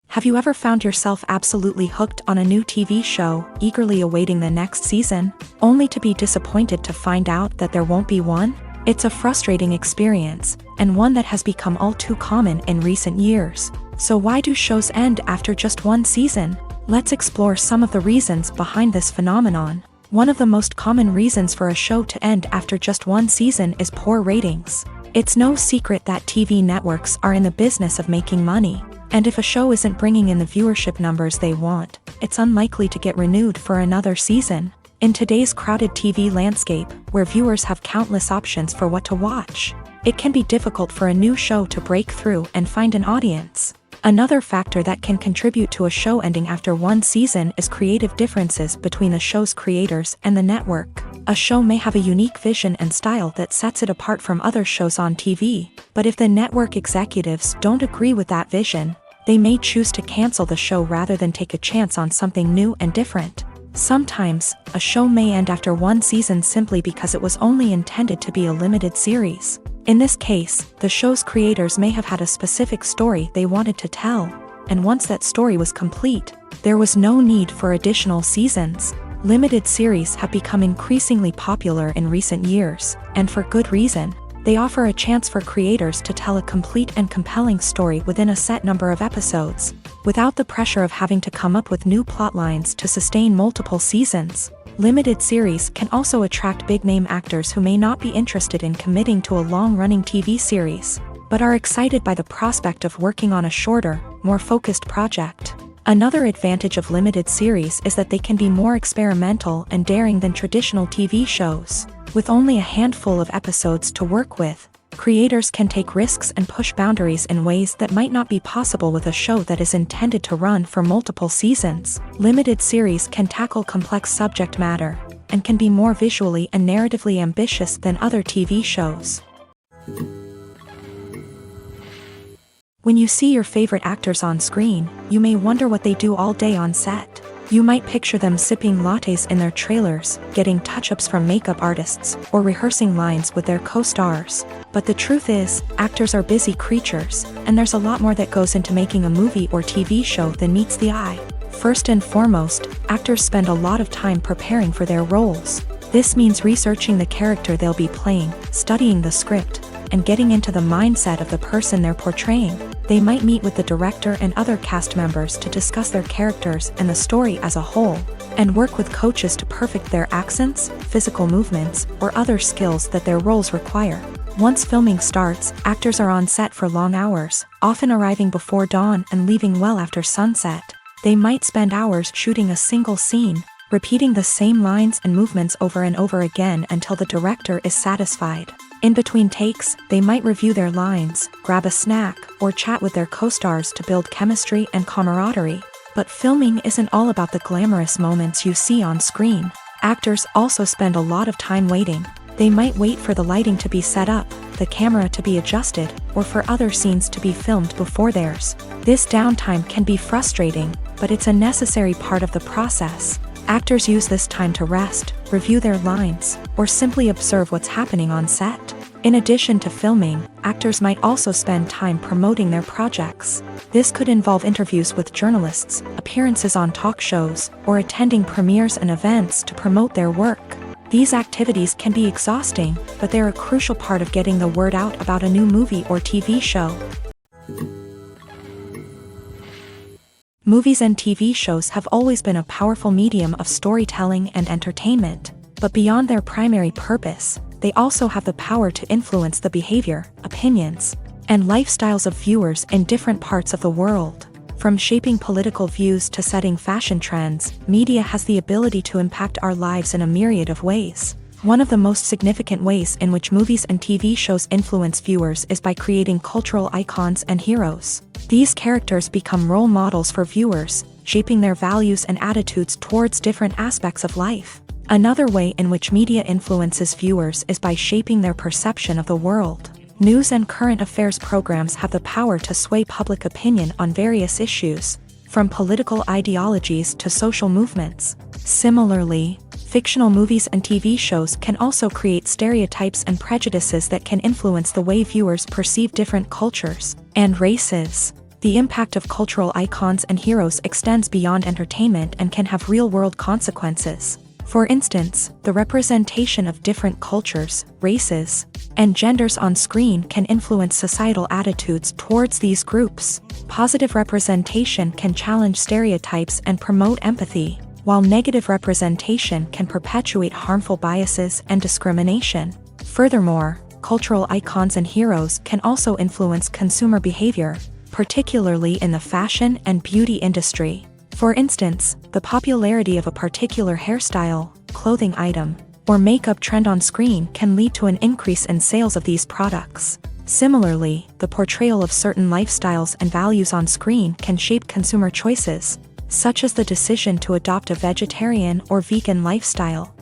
Have you ever found yourself absolutely hooked on a new TV show, eagerly awaiting the next season, only to be disappointed to find out that there won't be one? It's a frustrating experience, and one that has become all too common in recent years. So why do shows end after just one season? Let's explore some of the reasons behind this phenomenon. One of the most common reasons for a show to end after just one season is poor ratings. It's no secret that TV networks are in the business of making money, and if a show isn't bringing in the viewership numbers they want, it's unlikely to get renewed for another season. In today's crowded TV landscape, where viewers have countless options for what to watch, it can be difficult for a new show to break through and find an audience. Another factor that can contribute to a show ending after one season is creative differences between the show's creators and the network. A show may have a unique vision and style that sets it apart from other shows on TV, but if the network executives don't agree with that vision, they may choose to cancel the show rather than take a chance on something new and different. Sometimes, a show may end after one season simply because it was only intended to be a limited series. In this case, the show's creators may have had a specific story they wanted to tell, and once that story was complete, there was no need for additional seasons. Limited series have become increasingly popular in recent years, and for good reason. They offer a chance for creators to tell a complete and compelling story within a set number of episodes, without the pressure of having to come up with new plotlines to sustain multiple seasons. Limited series can also attract big-name actors who may not be interested in committing to a long-running TV series, but are excited by the prospect of working on a shorter, more focused project. Another advantage of limited series is that they can be more experimental and daring than traditional TV shows. With only a handful of episodes to work with, creators can take risks and push boundaries in ways that might not be possible with a show that is intended to run for multiple seasons. Limited series can tackle complex subject matter, and can be more visually and narratively ambitious than other TV shows. When you see your favorite actors on screen, you may wonder what they do all day on set. You might picture them sipping lattes in their trailers, getting touch-ups from makeup artists, or rehearsing lines with their co-stars. But the truth is, actors are busy creatures, and there's a lot more that goes into making a movie or TV show than meets the eye. First and foremost, actors spend a lot of time preparing for their roles. This means researching the character they'll be playing, studying the script, and getting into the mindset of the person they're portraying. They might meet with the director and other cast members to discuss their characters and the story as a whole, and work with coaches to perfect their accents, physical movements, or other skills that their roles require. Once filming starts, actors are on set for long hours, often arriving before dawn and leaving well after sunset. They might spend hours shooting a single scene, repeating the same lines and movements over and over again until the director is satisfied. In between takes, they might review their lines, grab a snack, or chat with their co-stars to build chemistry and camaraderie. But filming isn't all about the glamorous moments you see on screen. Actors also spend a lot of time waiting. They might wait for the lighting to be set up, the camera to be adjusted, or for other scenes to be filmed before theirs. This downtime can be frustrating, but it's a necessary part of the process. Actors use this time to rest, review their lines, or simply observe what's happening on set. In addition to filming, actors might also spend time promoting their projects. This could involve interviews with journalists, appearances on talk shows, or attending premieres and events to promote their work. These activities can be exhausting, but they're a crucial part of getting the word out about a new movie or TV show. Movies and TV shows have always been a powerful medium of storytelling and entertainment, but beyond their primary purpose, they also have the power to influence the behavior, opinions, and lifestyles of viewers in different parts of the world. From shaping political views to setting fashion trends, media has the ability to impact our lives in a myriad of ways. One of the most significant ways in which movies and TV shows influence viewers is by creating cultural icons and heroes. These characters become role models for viewers, shaping their values and attitudes towards different aspects of life. Another way in which media influences viewers is by shaping their perception of the world. News and current affairs programs have the power to sway public opinion on various issues, from political ideologies to social movements. Similarly, fictional movies and TV shows can also create stereotypes and prejudices that can influence the way viewers perceive different cultures and races. The impact of cultural icons and heroes extends beyond entertainment and can have real-world consequences. For instance, the representation of different cultures, races, and genders on screen can influence societal attitudes towards these groups. Positive representation can challenge stereotypes and promote empathy, while negative representation can perpetuate harmful biases and discrimination. Furthermore, cultural icons and heroes can also influence consumer behavior, particularly in the fashion and beauty industry. For instance, the popularity of a particular hairstyle, clothing item, or makeup trend on screen can lead to an increase in sales of these products. Similarly, the portrayal of certain lifestyles and values on screen can shape consumer choices, such as the decision to adopt a vegetarian or vegan lifestyle.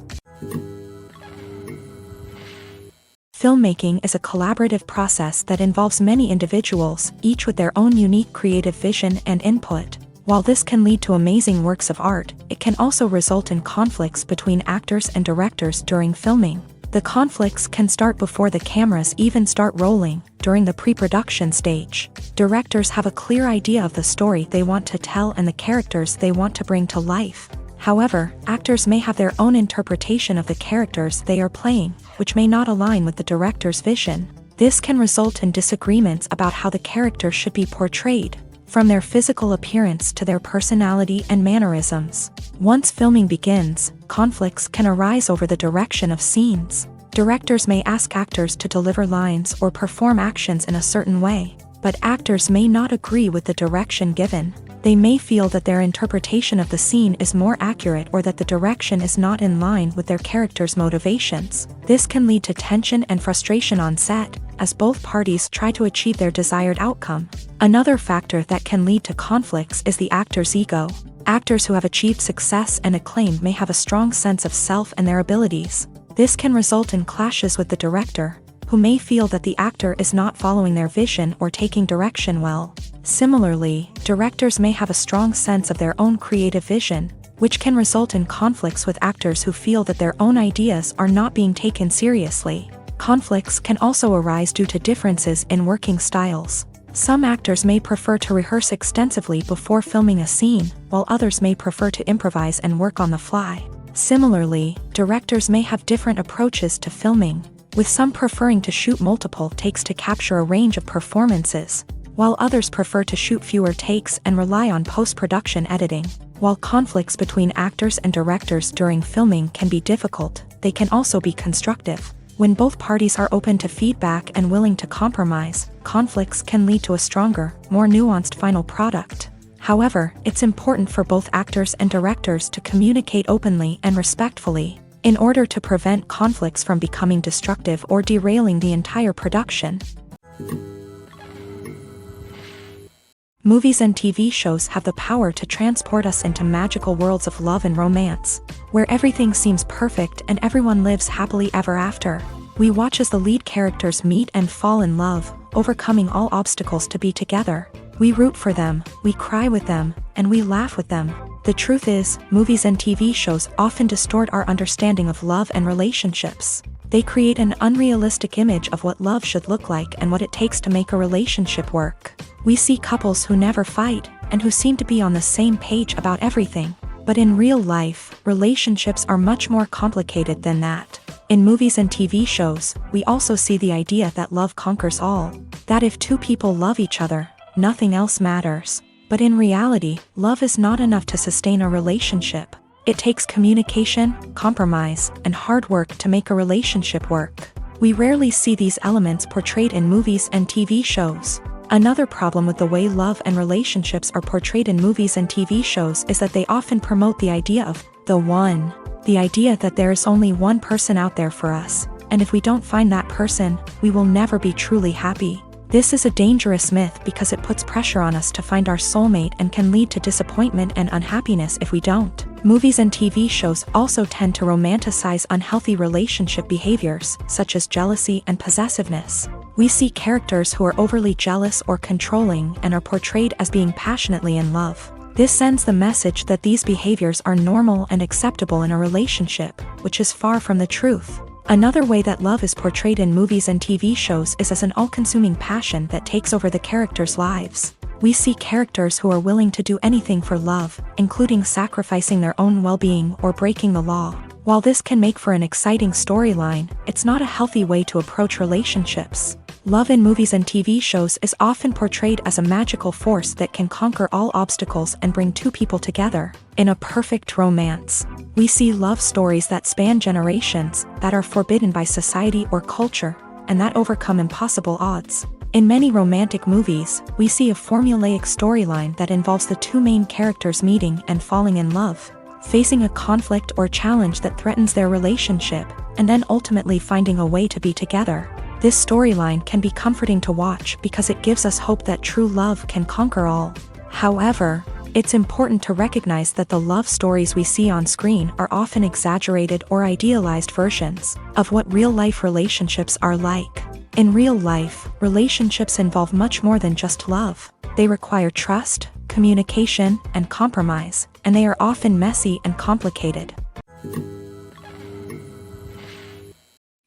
Filmmaking is a collaborative process that involves many individuals, each with their own unique creative vision and input. While this can lead to amazing works of art, it can also result in conflicts between actors and directors during filming. The conflicts can start before the cameras even start rolling, during the pre-production stage. Directors have a clear idea of the story they want to tell and the characters they want to bring to life. However, actors may have their own interpretation of the characters they are playing, which may not align with the director's vision. This can result in disagreements about how the character should be portrayed, from their physical appearance to their personality and mannerisms. Once filming begins, conflicts can arise over the direction of scenes. Directors may ask actors to deliver lines or perform actions in a certain way, but actors may not agree with the direction given. They may feel that their interpretation of the scene is more accurate or that the direction is not in line with their character's motivations. This can lead to tension and frustration on set, as both parties try to achieve their desired outcome. Another factor that can lead to conflicts is the actor's ego. Actors who have achieved success and acclaim may have a strong sense of self and their abilities. This can result in clashes with the director, who may feel that the actor is not following their vision or taking direction well. Similarly, directors may have a strong sense of their own creative vision, which can result in conflicts with actors who feel that their own ideas are not being taken seriously. Conflicts can also arise due to differences in working styles. Some actors may prefer to rehearse extensively before filming a scene, while others may prefer to improvise and work on the fly. Similarly, directors may have different approaches to filming, with some preferring to shoot multiple takes to capture a range of performances, while others prefer to shoot fewer takes and rely on post-production editing. While conflicts between actors and directors during filming can be difficult, they can also be constructive. When both parties are open to feedback and willing to compromise, conflicts can lead to a stronger, more nuanced final product. However, it's important for both actors and directors to communicate openly and respectfully, in order to prevent conflicts from becoming destructive or derailing the entire production. Movies and TV shows have the power to transport us into magical worlds of love and romance, where everything seems perfect and everyone lives happily ever after. We watch as the lead characters meet and fall in love, overcoming all obstacles to be together. We root for them, we cry with them, and we laugh with them. The truth is, movies and TV shows often distort our understanding of love and relationships. They create an unrealistic image of what love should look like and what it takes to make a relationship work. We see couples who never fight, and who seem to be on the same page about everything. But in real life, relationships are much more complicated than that. In movies and TV shows, we also see the idea that love conquers all. That if two people love each other, nothing else matters. But in reality, love is not enough to sustain a relationship. It takes communication, compromise, and hard work to make a relationship work. We rarely see these elements portrayed in movies and TV shows. Another problem with the way love and relationships are portrayed in movies and TV shows is that they often promote the idea of the one. The idea that there is only one person out there for us, and if we don't find that person, we will never be truly happy. This is a dangerous myth because it puts pressure on us to find our soulmate and can lead to disappointment and unhappiness if we don't. Movies and TV shows also tend to romanticize unhealthy relationship behaviors, such as jealousy and possessiveness. We see characters who are overly jealous or controlling and are portrayed as being passionately in love. This sends the message that these behaviors are normal and acceptable in a relationship, which is far from the truth. Another way that love is portrayed in movies and TV shows is as an all-consuming passion that takes over the characters' lives. We see characters who are willing to do anything for love, including sacrificing their own well-being or breaking the law. While this can make for an exciting storyline, it's not a healthy way to approach relationships. Love in movies and TV shows is often portrayed as a magical force that can conquer all obstacles and bring two people together in a perfect romance. We see love stories that span generations, that are forbidden by society or culture, and that overcome impossible odds. In many romantic movies, we see a formulaic storyline that involves the two main characters meeting and falling in love, facing a conflict or challenge that threatens their relationship, and then ultimately finding a way to be together. This storyline can be comforting to watch because it gives us hope that true love can conquer all. However, it's important to recognize that the love stories we see on screen are often exaggerated or idealized versions of what real-life relationships are like. In real life, relationships involve much more than just love. They require trust, communication, and compromise, and they are often messy and complicated.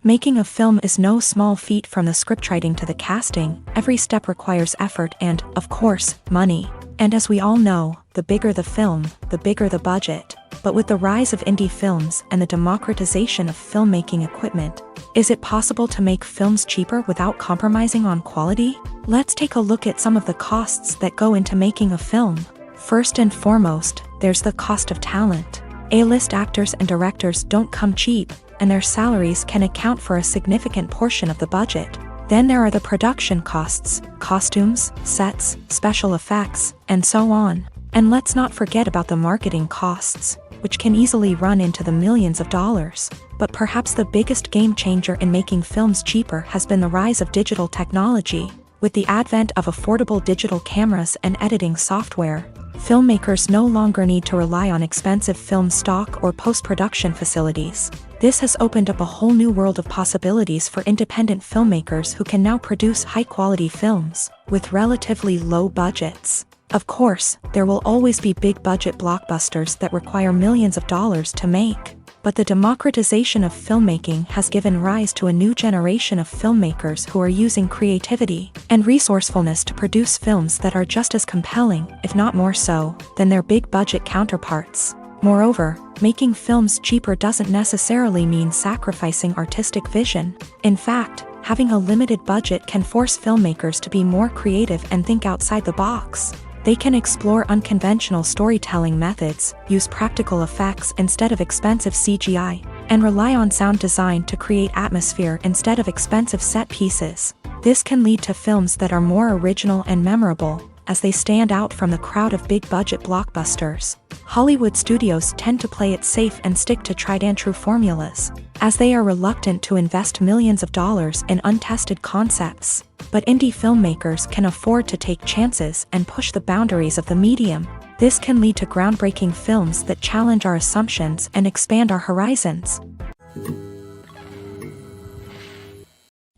Making a film is no small feat. From the scriptwriting to the casting, every step requires effort and, of course, money. And as we all know, the bigger the film, the bigger the budget. But with the rise of indie films and the democratization of filmmaking equipment, is it possible to make films cheaper without compromising on quality? Let's take a look at some of the costs that go into making a film. First and foremost, there's the cost of talent. A-list actors and directors don't come cheap, and their salaries can account for a significant portion of the budget. Then there are the production costs, costumes, sets, special effects, and so on. And let's not forget about the marketing costs, which can easily run into the millions of dollars. But perhaps the biggest game changer in making films cheaper has been the rise of digital technology. With the advent of affordable digital cameras and editing software, filmmakers no longer need to rely on expensive film stock or post-production facilities. This has opened up a whole new world of possibilities for independent filmmakers who can now produce high-quality films with relatively low budgets. Of course, there will always be big-budget blockbusters that require millions of dollars to make. But the democratization of filmmaking has given rise to a new generation of filmmakers who are using creativity and resourcefulness to produce films that are just as compelling, if not more so, than their big-budget counterparts. Moreover, making films cheaper doesn't necessarily mean sacrificing artistic vision. In fact, having a limited budget can force filmmakers to be more creative and think outside the box. They can explore unconventional storytelling methods, use practical effects instead of expensive CGI, and rely on sound design to create atmosphere instead of expensive set pieces. This can lead to films that are more original and memorable, as they stand out from the crowd of big-budget blockbusters. Hollywood studios tend to play it safe and stick to tried-and-true formulas, as they are reluctant to invest millions of dollars in untested concepts. But indie filmmakers can afford to take chances and push the boundaries of the medium. This can lead to groundbreaking films that challenge our assumptions and expand our horizons.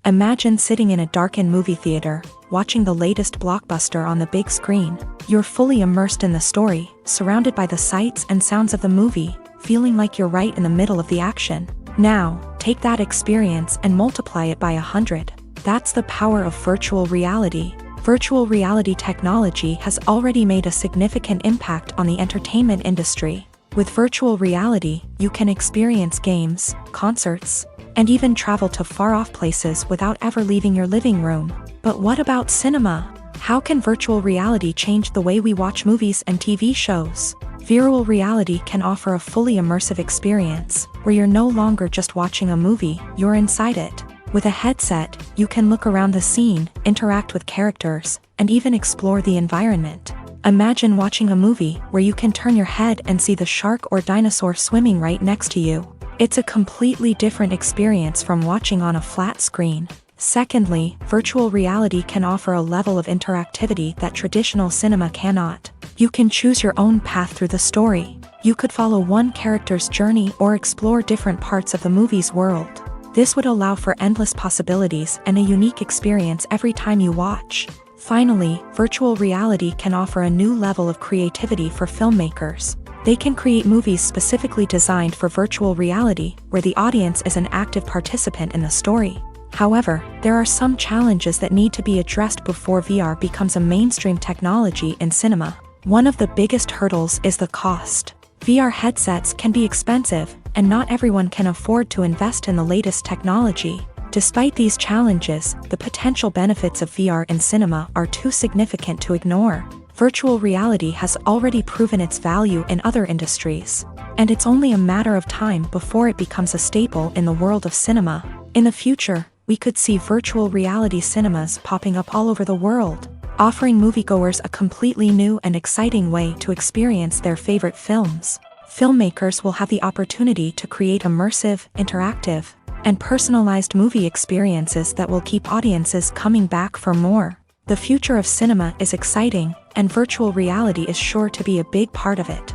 Imagine sitting in a darkened movie theater, watching the latest blockbuster on the big screen. You're fully immersed in the story, surrounded by the sights and sounds of the movie, feeling like you're right in the middle of the action. Now, take that experience and multiply it by 100. That's the power of virtual reality. Virtual reality technology has already made a significant impact on the entertainment industry. With virtual reality, you can experience games, concerts, and even travel to far-off places without ever leaving your living room. But what about cinema? How can virtual reality change the way we watch movies and TV shows? Virtual reality can offer a fully immersive experience, where you're no longer just watching a movie, you're inside it. With a headset, you can look around the scene, interact with characters, and even explore the environment. Imagine watching a movie where you can turn your head and see the shark or dinosaur swimming right next to you. It's a completely different experience from watching on a flat screen. Secondly, virtual reality can offer a level of interactivity that traditional cinema cannot. You can choose your own path through the story. You could follow one character's journey or explore different parts of the movie's world. This would allow for endless possibilities and a unique experience every time you watch. Finally, virtual reality can offer a new level of creativity for filmmakers. They can create movies specifically designed for virtual reality, where the audience is an active participant in the story. However, there are some challenges that need to be addressed before VR becomes a mainstream technology in cinema. One of the biggest hurdles is the cost. VR headsets can be expensive, and not everyone can afford to invest in the latest technology. Despite these challenges, the potential benefits of VR in cinema are too significant to ignore. Virtual reality has already proven its value in other industries, and it's only a matter of time before it becomes a staple in the world of cinema. In the future, we could see virtual reality cinemas popping up all over the world, offering moviegoers a completely new and exciting way to experience their favorite films. Filmmakers will have the opportunity to create immersive, interactive, and personalized movie experiences that will keep audiences coming back for more. The future of cinema is exciting, and virtual reality is sure to be a big part of it.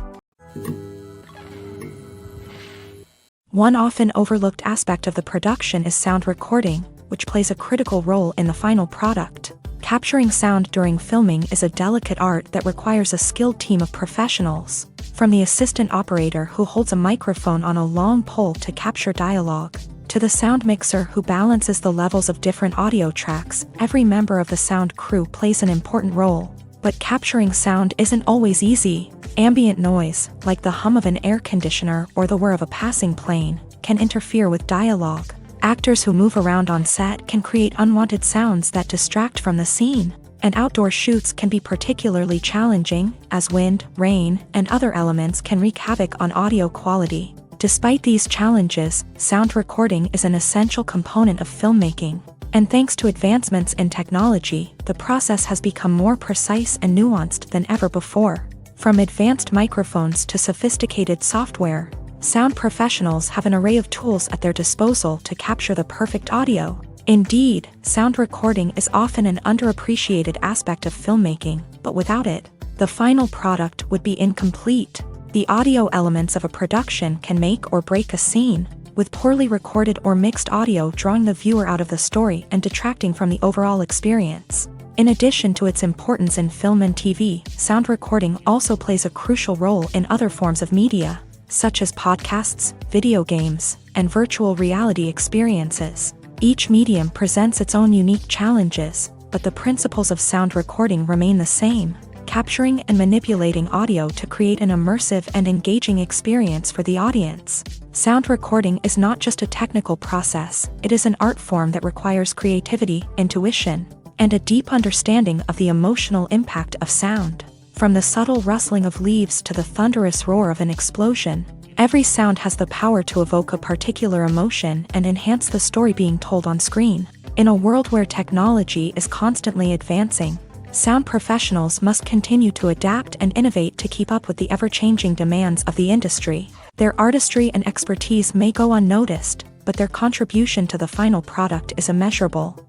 One often overlooked aspect of the production is sound recording, which plays a critical role in the final product. Capturing sound during filming is a delicate art that requires a skilled team of professionals, from the assistant operator who holds a microphone on a long pole to capture dialogue, to the sound mixer who balances the levels of different audio tracks. Every member of the sound crew plays an important role. But capturing sound isn't always easy. Ambient noise, like the hum of an air conditioner or the whir of a passing plane, can interfere with dialogue. Actors who move around on set can create unwanted sounds that distract from the scene. And outdoor shoots can be particularly challenging, as wind, rain, and other elements can wreak havoc on audio quality. Despite these challenges, sound recording is an essential component of filmmaking. And thanks to advancements in technology, the process has become more precise and nuanced than ever before. From advanced microphones to sophisticated software, sound professionals have an array of tools at their disposal to capture the perfect audio. Indeed, sound recording is often an underappreciated aspect of filmmaking, but without it, the final product would be incomplete. The audio elements of a production can make or break a scene, with poorly recorded or mixed audio drawing the viewer out of the story and detracting from the overall experience. In addition to its importance in film and TV, sound recording also plays a crucial role in other forms of media, such as podcasts, video games, and virtual reality experiences. Each medium presents its own unique challenges, but the principles of sound recording remain the same: capturing and manipulating audio to create an immersive and engaging experience for the audience. Sound recording is not just a technical process, it is an art form that requires creativity, intuition, and a deep understanding of the emotional impact of sound. From the subtle rustling of leaves to the thunderous roar of an explosion, every sound has the power to evoke a particular emotion and enhance the story being told on screen. In a world where technology is constantly advancing, sound professionals must continue to adapt and innovate to keep up with the ever-changing demands of the industry. Their artistry and expertise may go unnoticed, but their contribution to the final product is immeasurable.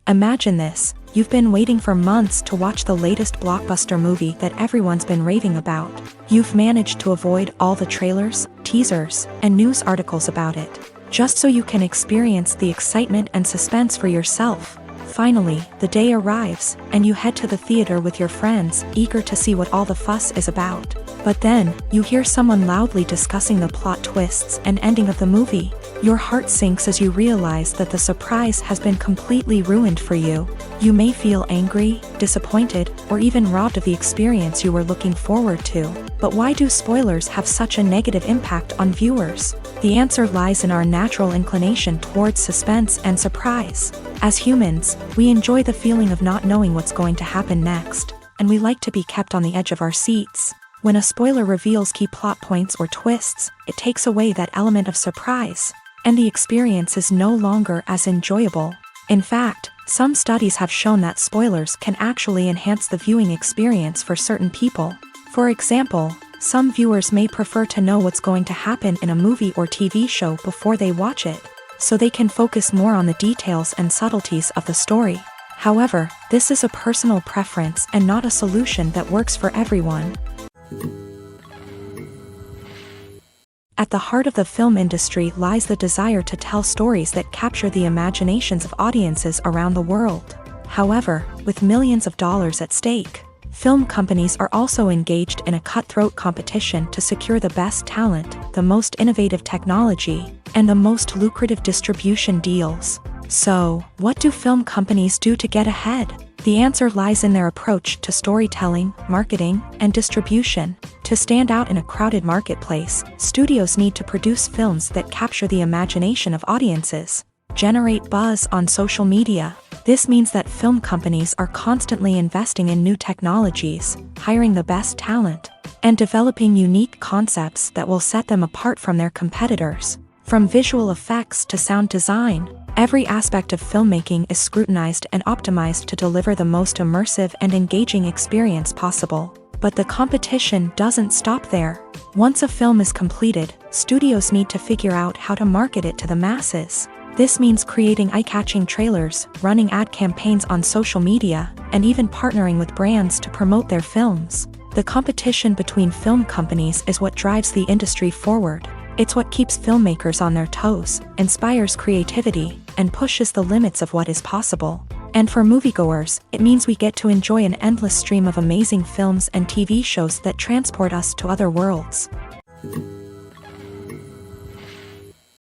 Imagine this: you've been waiting for months to watch the latest blockbuster movie that everyone's been raving about. You've managed to avoid all the trailers, teasers, and news articles about it, just so you can experience the excitement and suspense for yourself. Finally, the day arrives, and you head to the theater with your friends, eager to see what all the fuss is about. But then, you hear someone loudly discussing the plot twists and ending of the movie. Your heart sinks as you realize that the surprise has been completely ruined for you. You may feel angry, disappointed, or even robbed of the experience you were looking forward to. But why do spoilers have such a negative impact on viewers? The answer lies in our natural inclination towards suspense and surprise. As humans, we enjoy the feeling of not knowing what's going to happen next, and we like to be kept on the edge of our seats. When a spoiler reveals key plot points or twists, it takes away that element of surprise, and the experience is no longer as enjoyable. In fact, some studies have shown that spoilers can actually enhance the viewing experience for certain people. For example, some viewers may prefer to know what's going to happen in a movie or TV show before they watch it, so they can focus more on the details and subtleties of the story. However, this is a personal preference and not a solution that works for everyone. At the heart of the film industry lies the desire to tell stories that capture the imaginations of audiences around the world. However, with millions of dollars at stake, film companies are also engaged in a cutthroat competition to secure the best talent, the most innovative technology, and the most lucrative distribution deals. So, what do film companies do to get ahead? The answer lies in their approach to storytelling, marketing, and distribution. To stand out in a crowded marketplace, studios need to produce films that capture the imagination of audiences, generate buzz on social media. This means that film companies are constantly investing in new technologies, hiring the best talent, and developing unique concepts that will set them apart from their competitors. From visual effects to sound design, every aspect of filmmaking is scrutinized and optimized to deliver the most immersive and engaging experience possible. But the competition doesn't stop there. Once a film is completed, studios need to figure out how to market it to the masses. This means creating eye-catching trailers, running ad campaigns on social media, and even partnering with brands to promote their films. The competition between film companies is what drives the industry forward. It's what keeps filmmakers on their toes, inspires creativity, and pushes the limits of what is possible. And for moviegoers, it means we get to enjoy an endless stream of amazing films and TV shows that transport us to other worlds.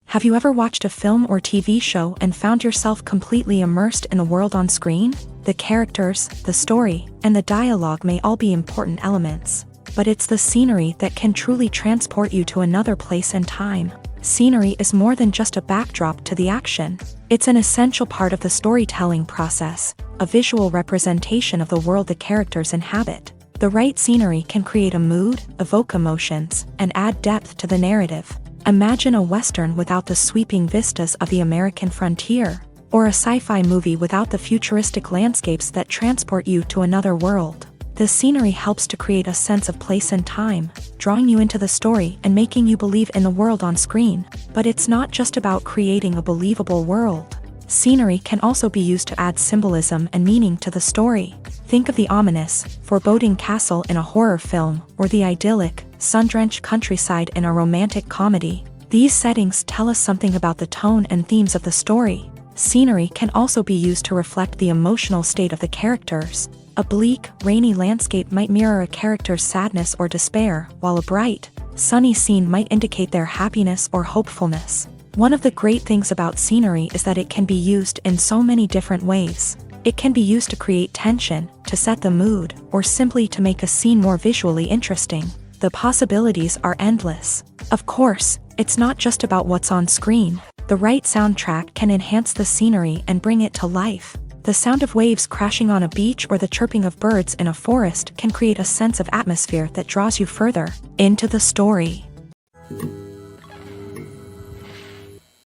Have you ever watched a film or TV show and found yourself completely immersed in the world on screen? The characters, the story, and the dialogue may all be important elements, but it's the scenery that can truly transport you to another place and time. Scenery is more than just a backdrop to the action. It's an essential part of the storytelling process, a visual representation of the world the characters inhabit. The right scenery can create a mood, evoke emotions, and add depth to the narrative. Imagine a Western without the sweeping vistas of the American frontier, or a sci-fi movie without the futuristic landscapes that transport you to another world. The scenery helps to create a sense of place and time, drawing you into the story and making you believe in the world on screen. But it's not just about creating a believable world. Scenery can also be used to add symbolism and meaning to the story. Think of the ominous, foreboding castle in a horror film, or the idyllic, sun-drenched countryside in a romantic comedy. These settings tell us something about the tone and themes of the story. Scenery can also be used to reflect the emotional state of the characters. A bleak, rainy landscape might mirror a character's sadness or despair, while a bright, sunny scene might indicate their happiness or hopefulness. One of the great things about scenery is that it can be used in so many different ways. It can be used to create tension, to set the mood, or simply to make a scene more visually interesting. The possibilities are endless. Of course, it's not just about what's on screen. The right soundtrack can enhance the scenery and bring it to life. The sound of waves crashing on a beach or the chirping of birds in a forest can create a sense of atmosphere that draws you further into the story.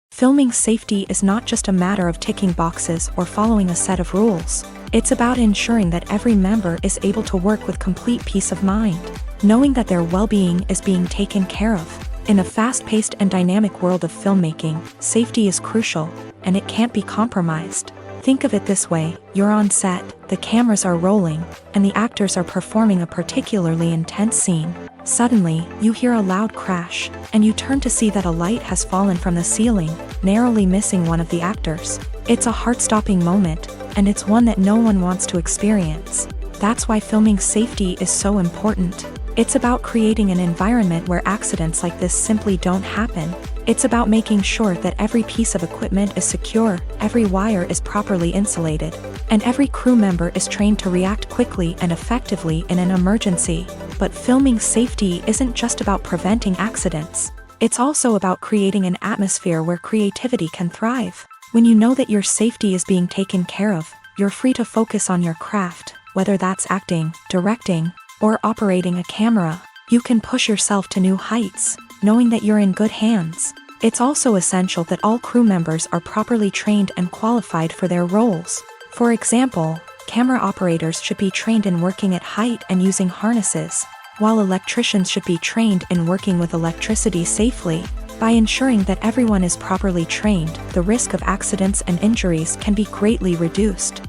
Filming safety is not just a matter of ticking boxes or following a set of rules. It's about ensuring that every member is able to work with complete peace of mind, knowing that their well-being is being taken care of. In a fast-paced and dynamic world of filmmaking, safety is crucial, and it can't be compromised. Think of it this way: you're on set, the cameras are rolling, and the actors are performing a particularly intense scene. Suddenly, you hear a loud crash, and you turn to see that a light has fallen from the ceiling, narrowly missing one of the actors. It's a heart-stopping moment, and it's one that no one wants to experience. That's why filming safety is so important. It's about creating an environment where accidents like this simply don't happen. It's about making sure that every piece of equipment is secure, every wire is properly insulated, and every crew member is trained to react quickly and effectively in an emergency. But filming safety isn't just about preventing accidents. It's also about creating an atmosphere where creativity can thrive. When you know that your safety is being taken care of, you're free to focus on your craft, whether that's acting, directing, or operating a camera. You can push yourself to new heights, knowing that you're in good hands. It's also essential that all crew members are properly trained and qualified for their roles. For example, camera operators should be trained in working at height and using harnesses, while electricians should be trained in working with electricity safely. By ensuring that everyone is properly trained, the risk of accidents and injuries can be greatly reduced.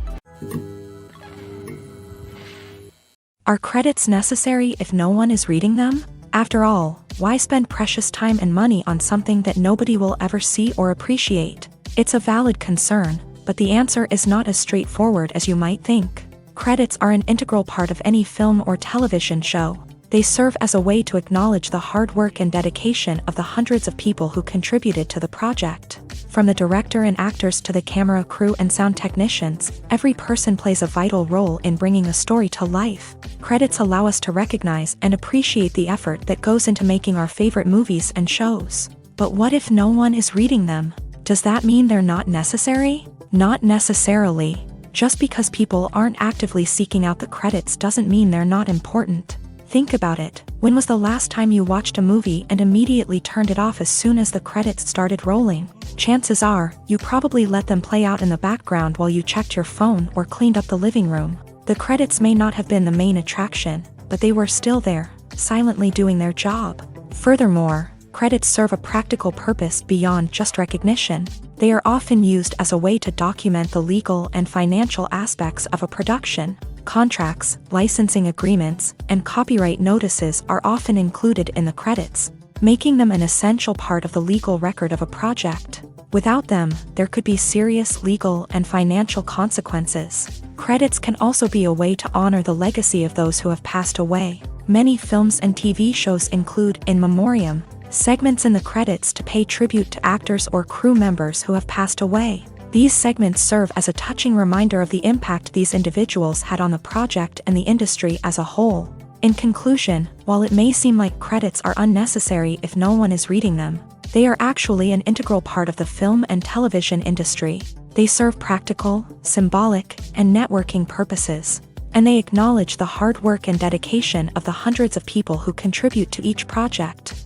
Are credits necessary if no one is reading them? After all, why spend precious time and money on something that nobody will ever see or appreciate? It's a valid concern, but the answer is not as straightforward as you might think. Credits are an integral part of any film or television show. They serve as a way to acknowledge the hard work and dedication of the hundreds of people who contributed to the project. From the director and actors to the camera crew and sound technicians, every person plays a vital role in bringing a story to life. Credits allow us to recognize and appreciate the effort that goes into making our favorite movies and shows. But what if no one is reading them? Does that mean they're not necessary? Not necessarily. Just because people aren't actively seeking out the credits doesn't mean they're not important. Think about it. When was the last time you watched a movie and immediately turned it off as soon as the credits started rolling? Chances are, you probably let them play out in the background while you checked your phone or cleaned up the living room. The credits may not have been the main attraction, but they were still there, silently doing their job. Furthermore, credits serve a practical purpose beyond just recognition. They are often used as a way to document the legal and financial aspects of a production. Contracts, licensing agreements, and copyright notices are often included in the credits, making them an essential part of the legal record of a project. Without them, there could be serious legal and financial consequences. Credits can also be a way to honor the legacy of those who have passed away. Many films and TV shows include in memoriam segments in the credits to pay tribute to actors or crew members who have passed away. These segments serve as a touching reminder of the impact these individuals had on the project and the industry as a whole. In conclusion, while it may seem like credits are unnecessary if no one is reading them, they are actually an integral part of the film and television industry. They serve practical, symbolic, and networking purposes, and they acknowledge the hard work and dedication of the hundreds of people who contribute to each project.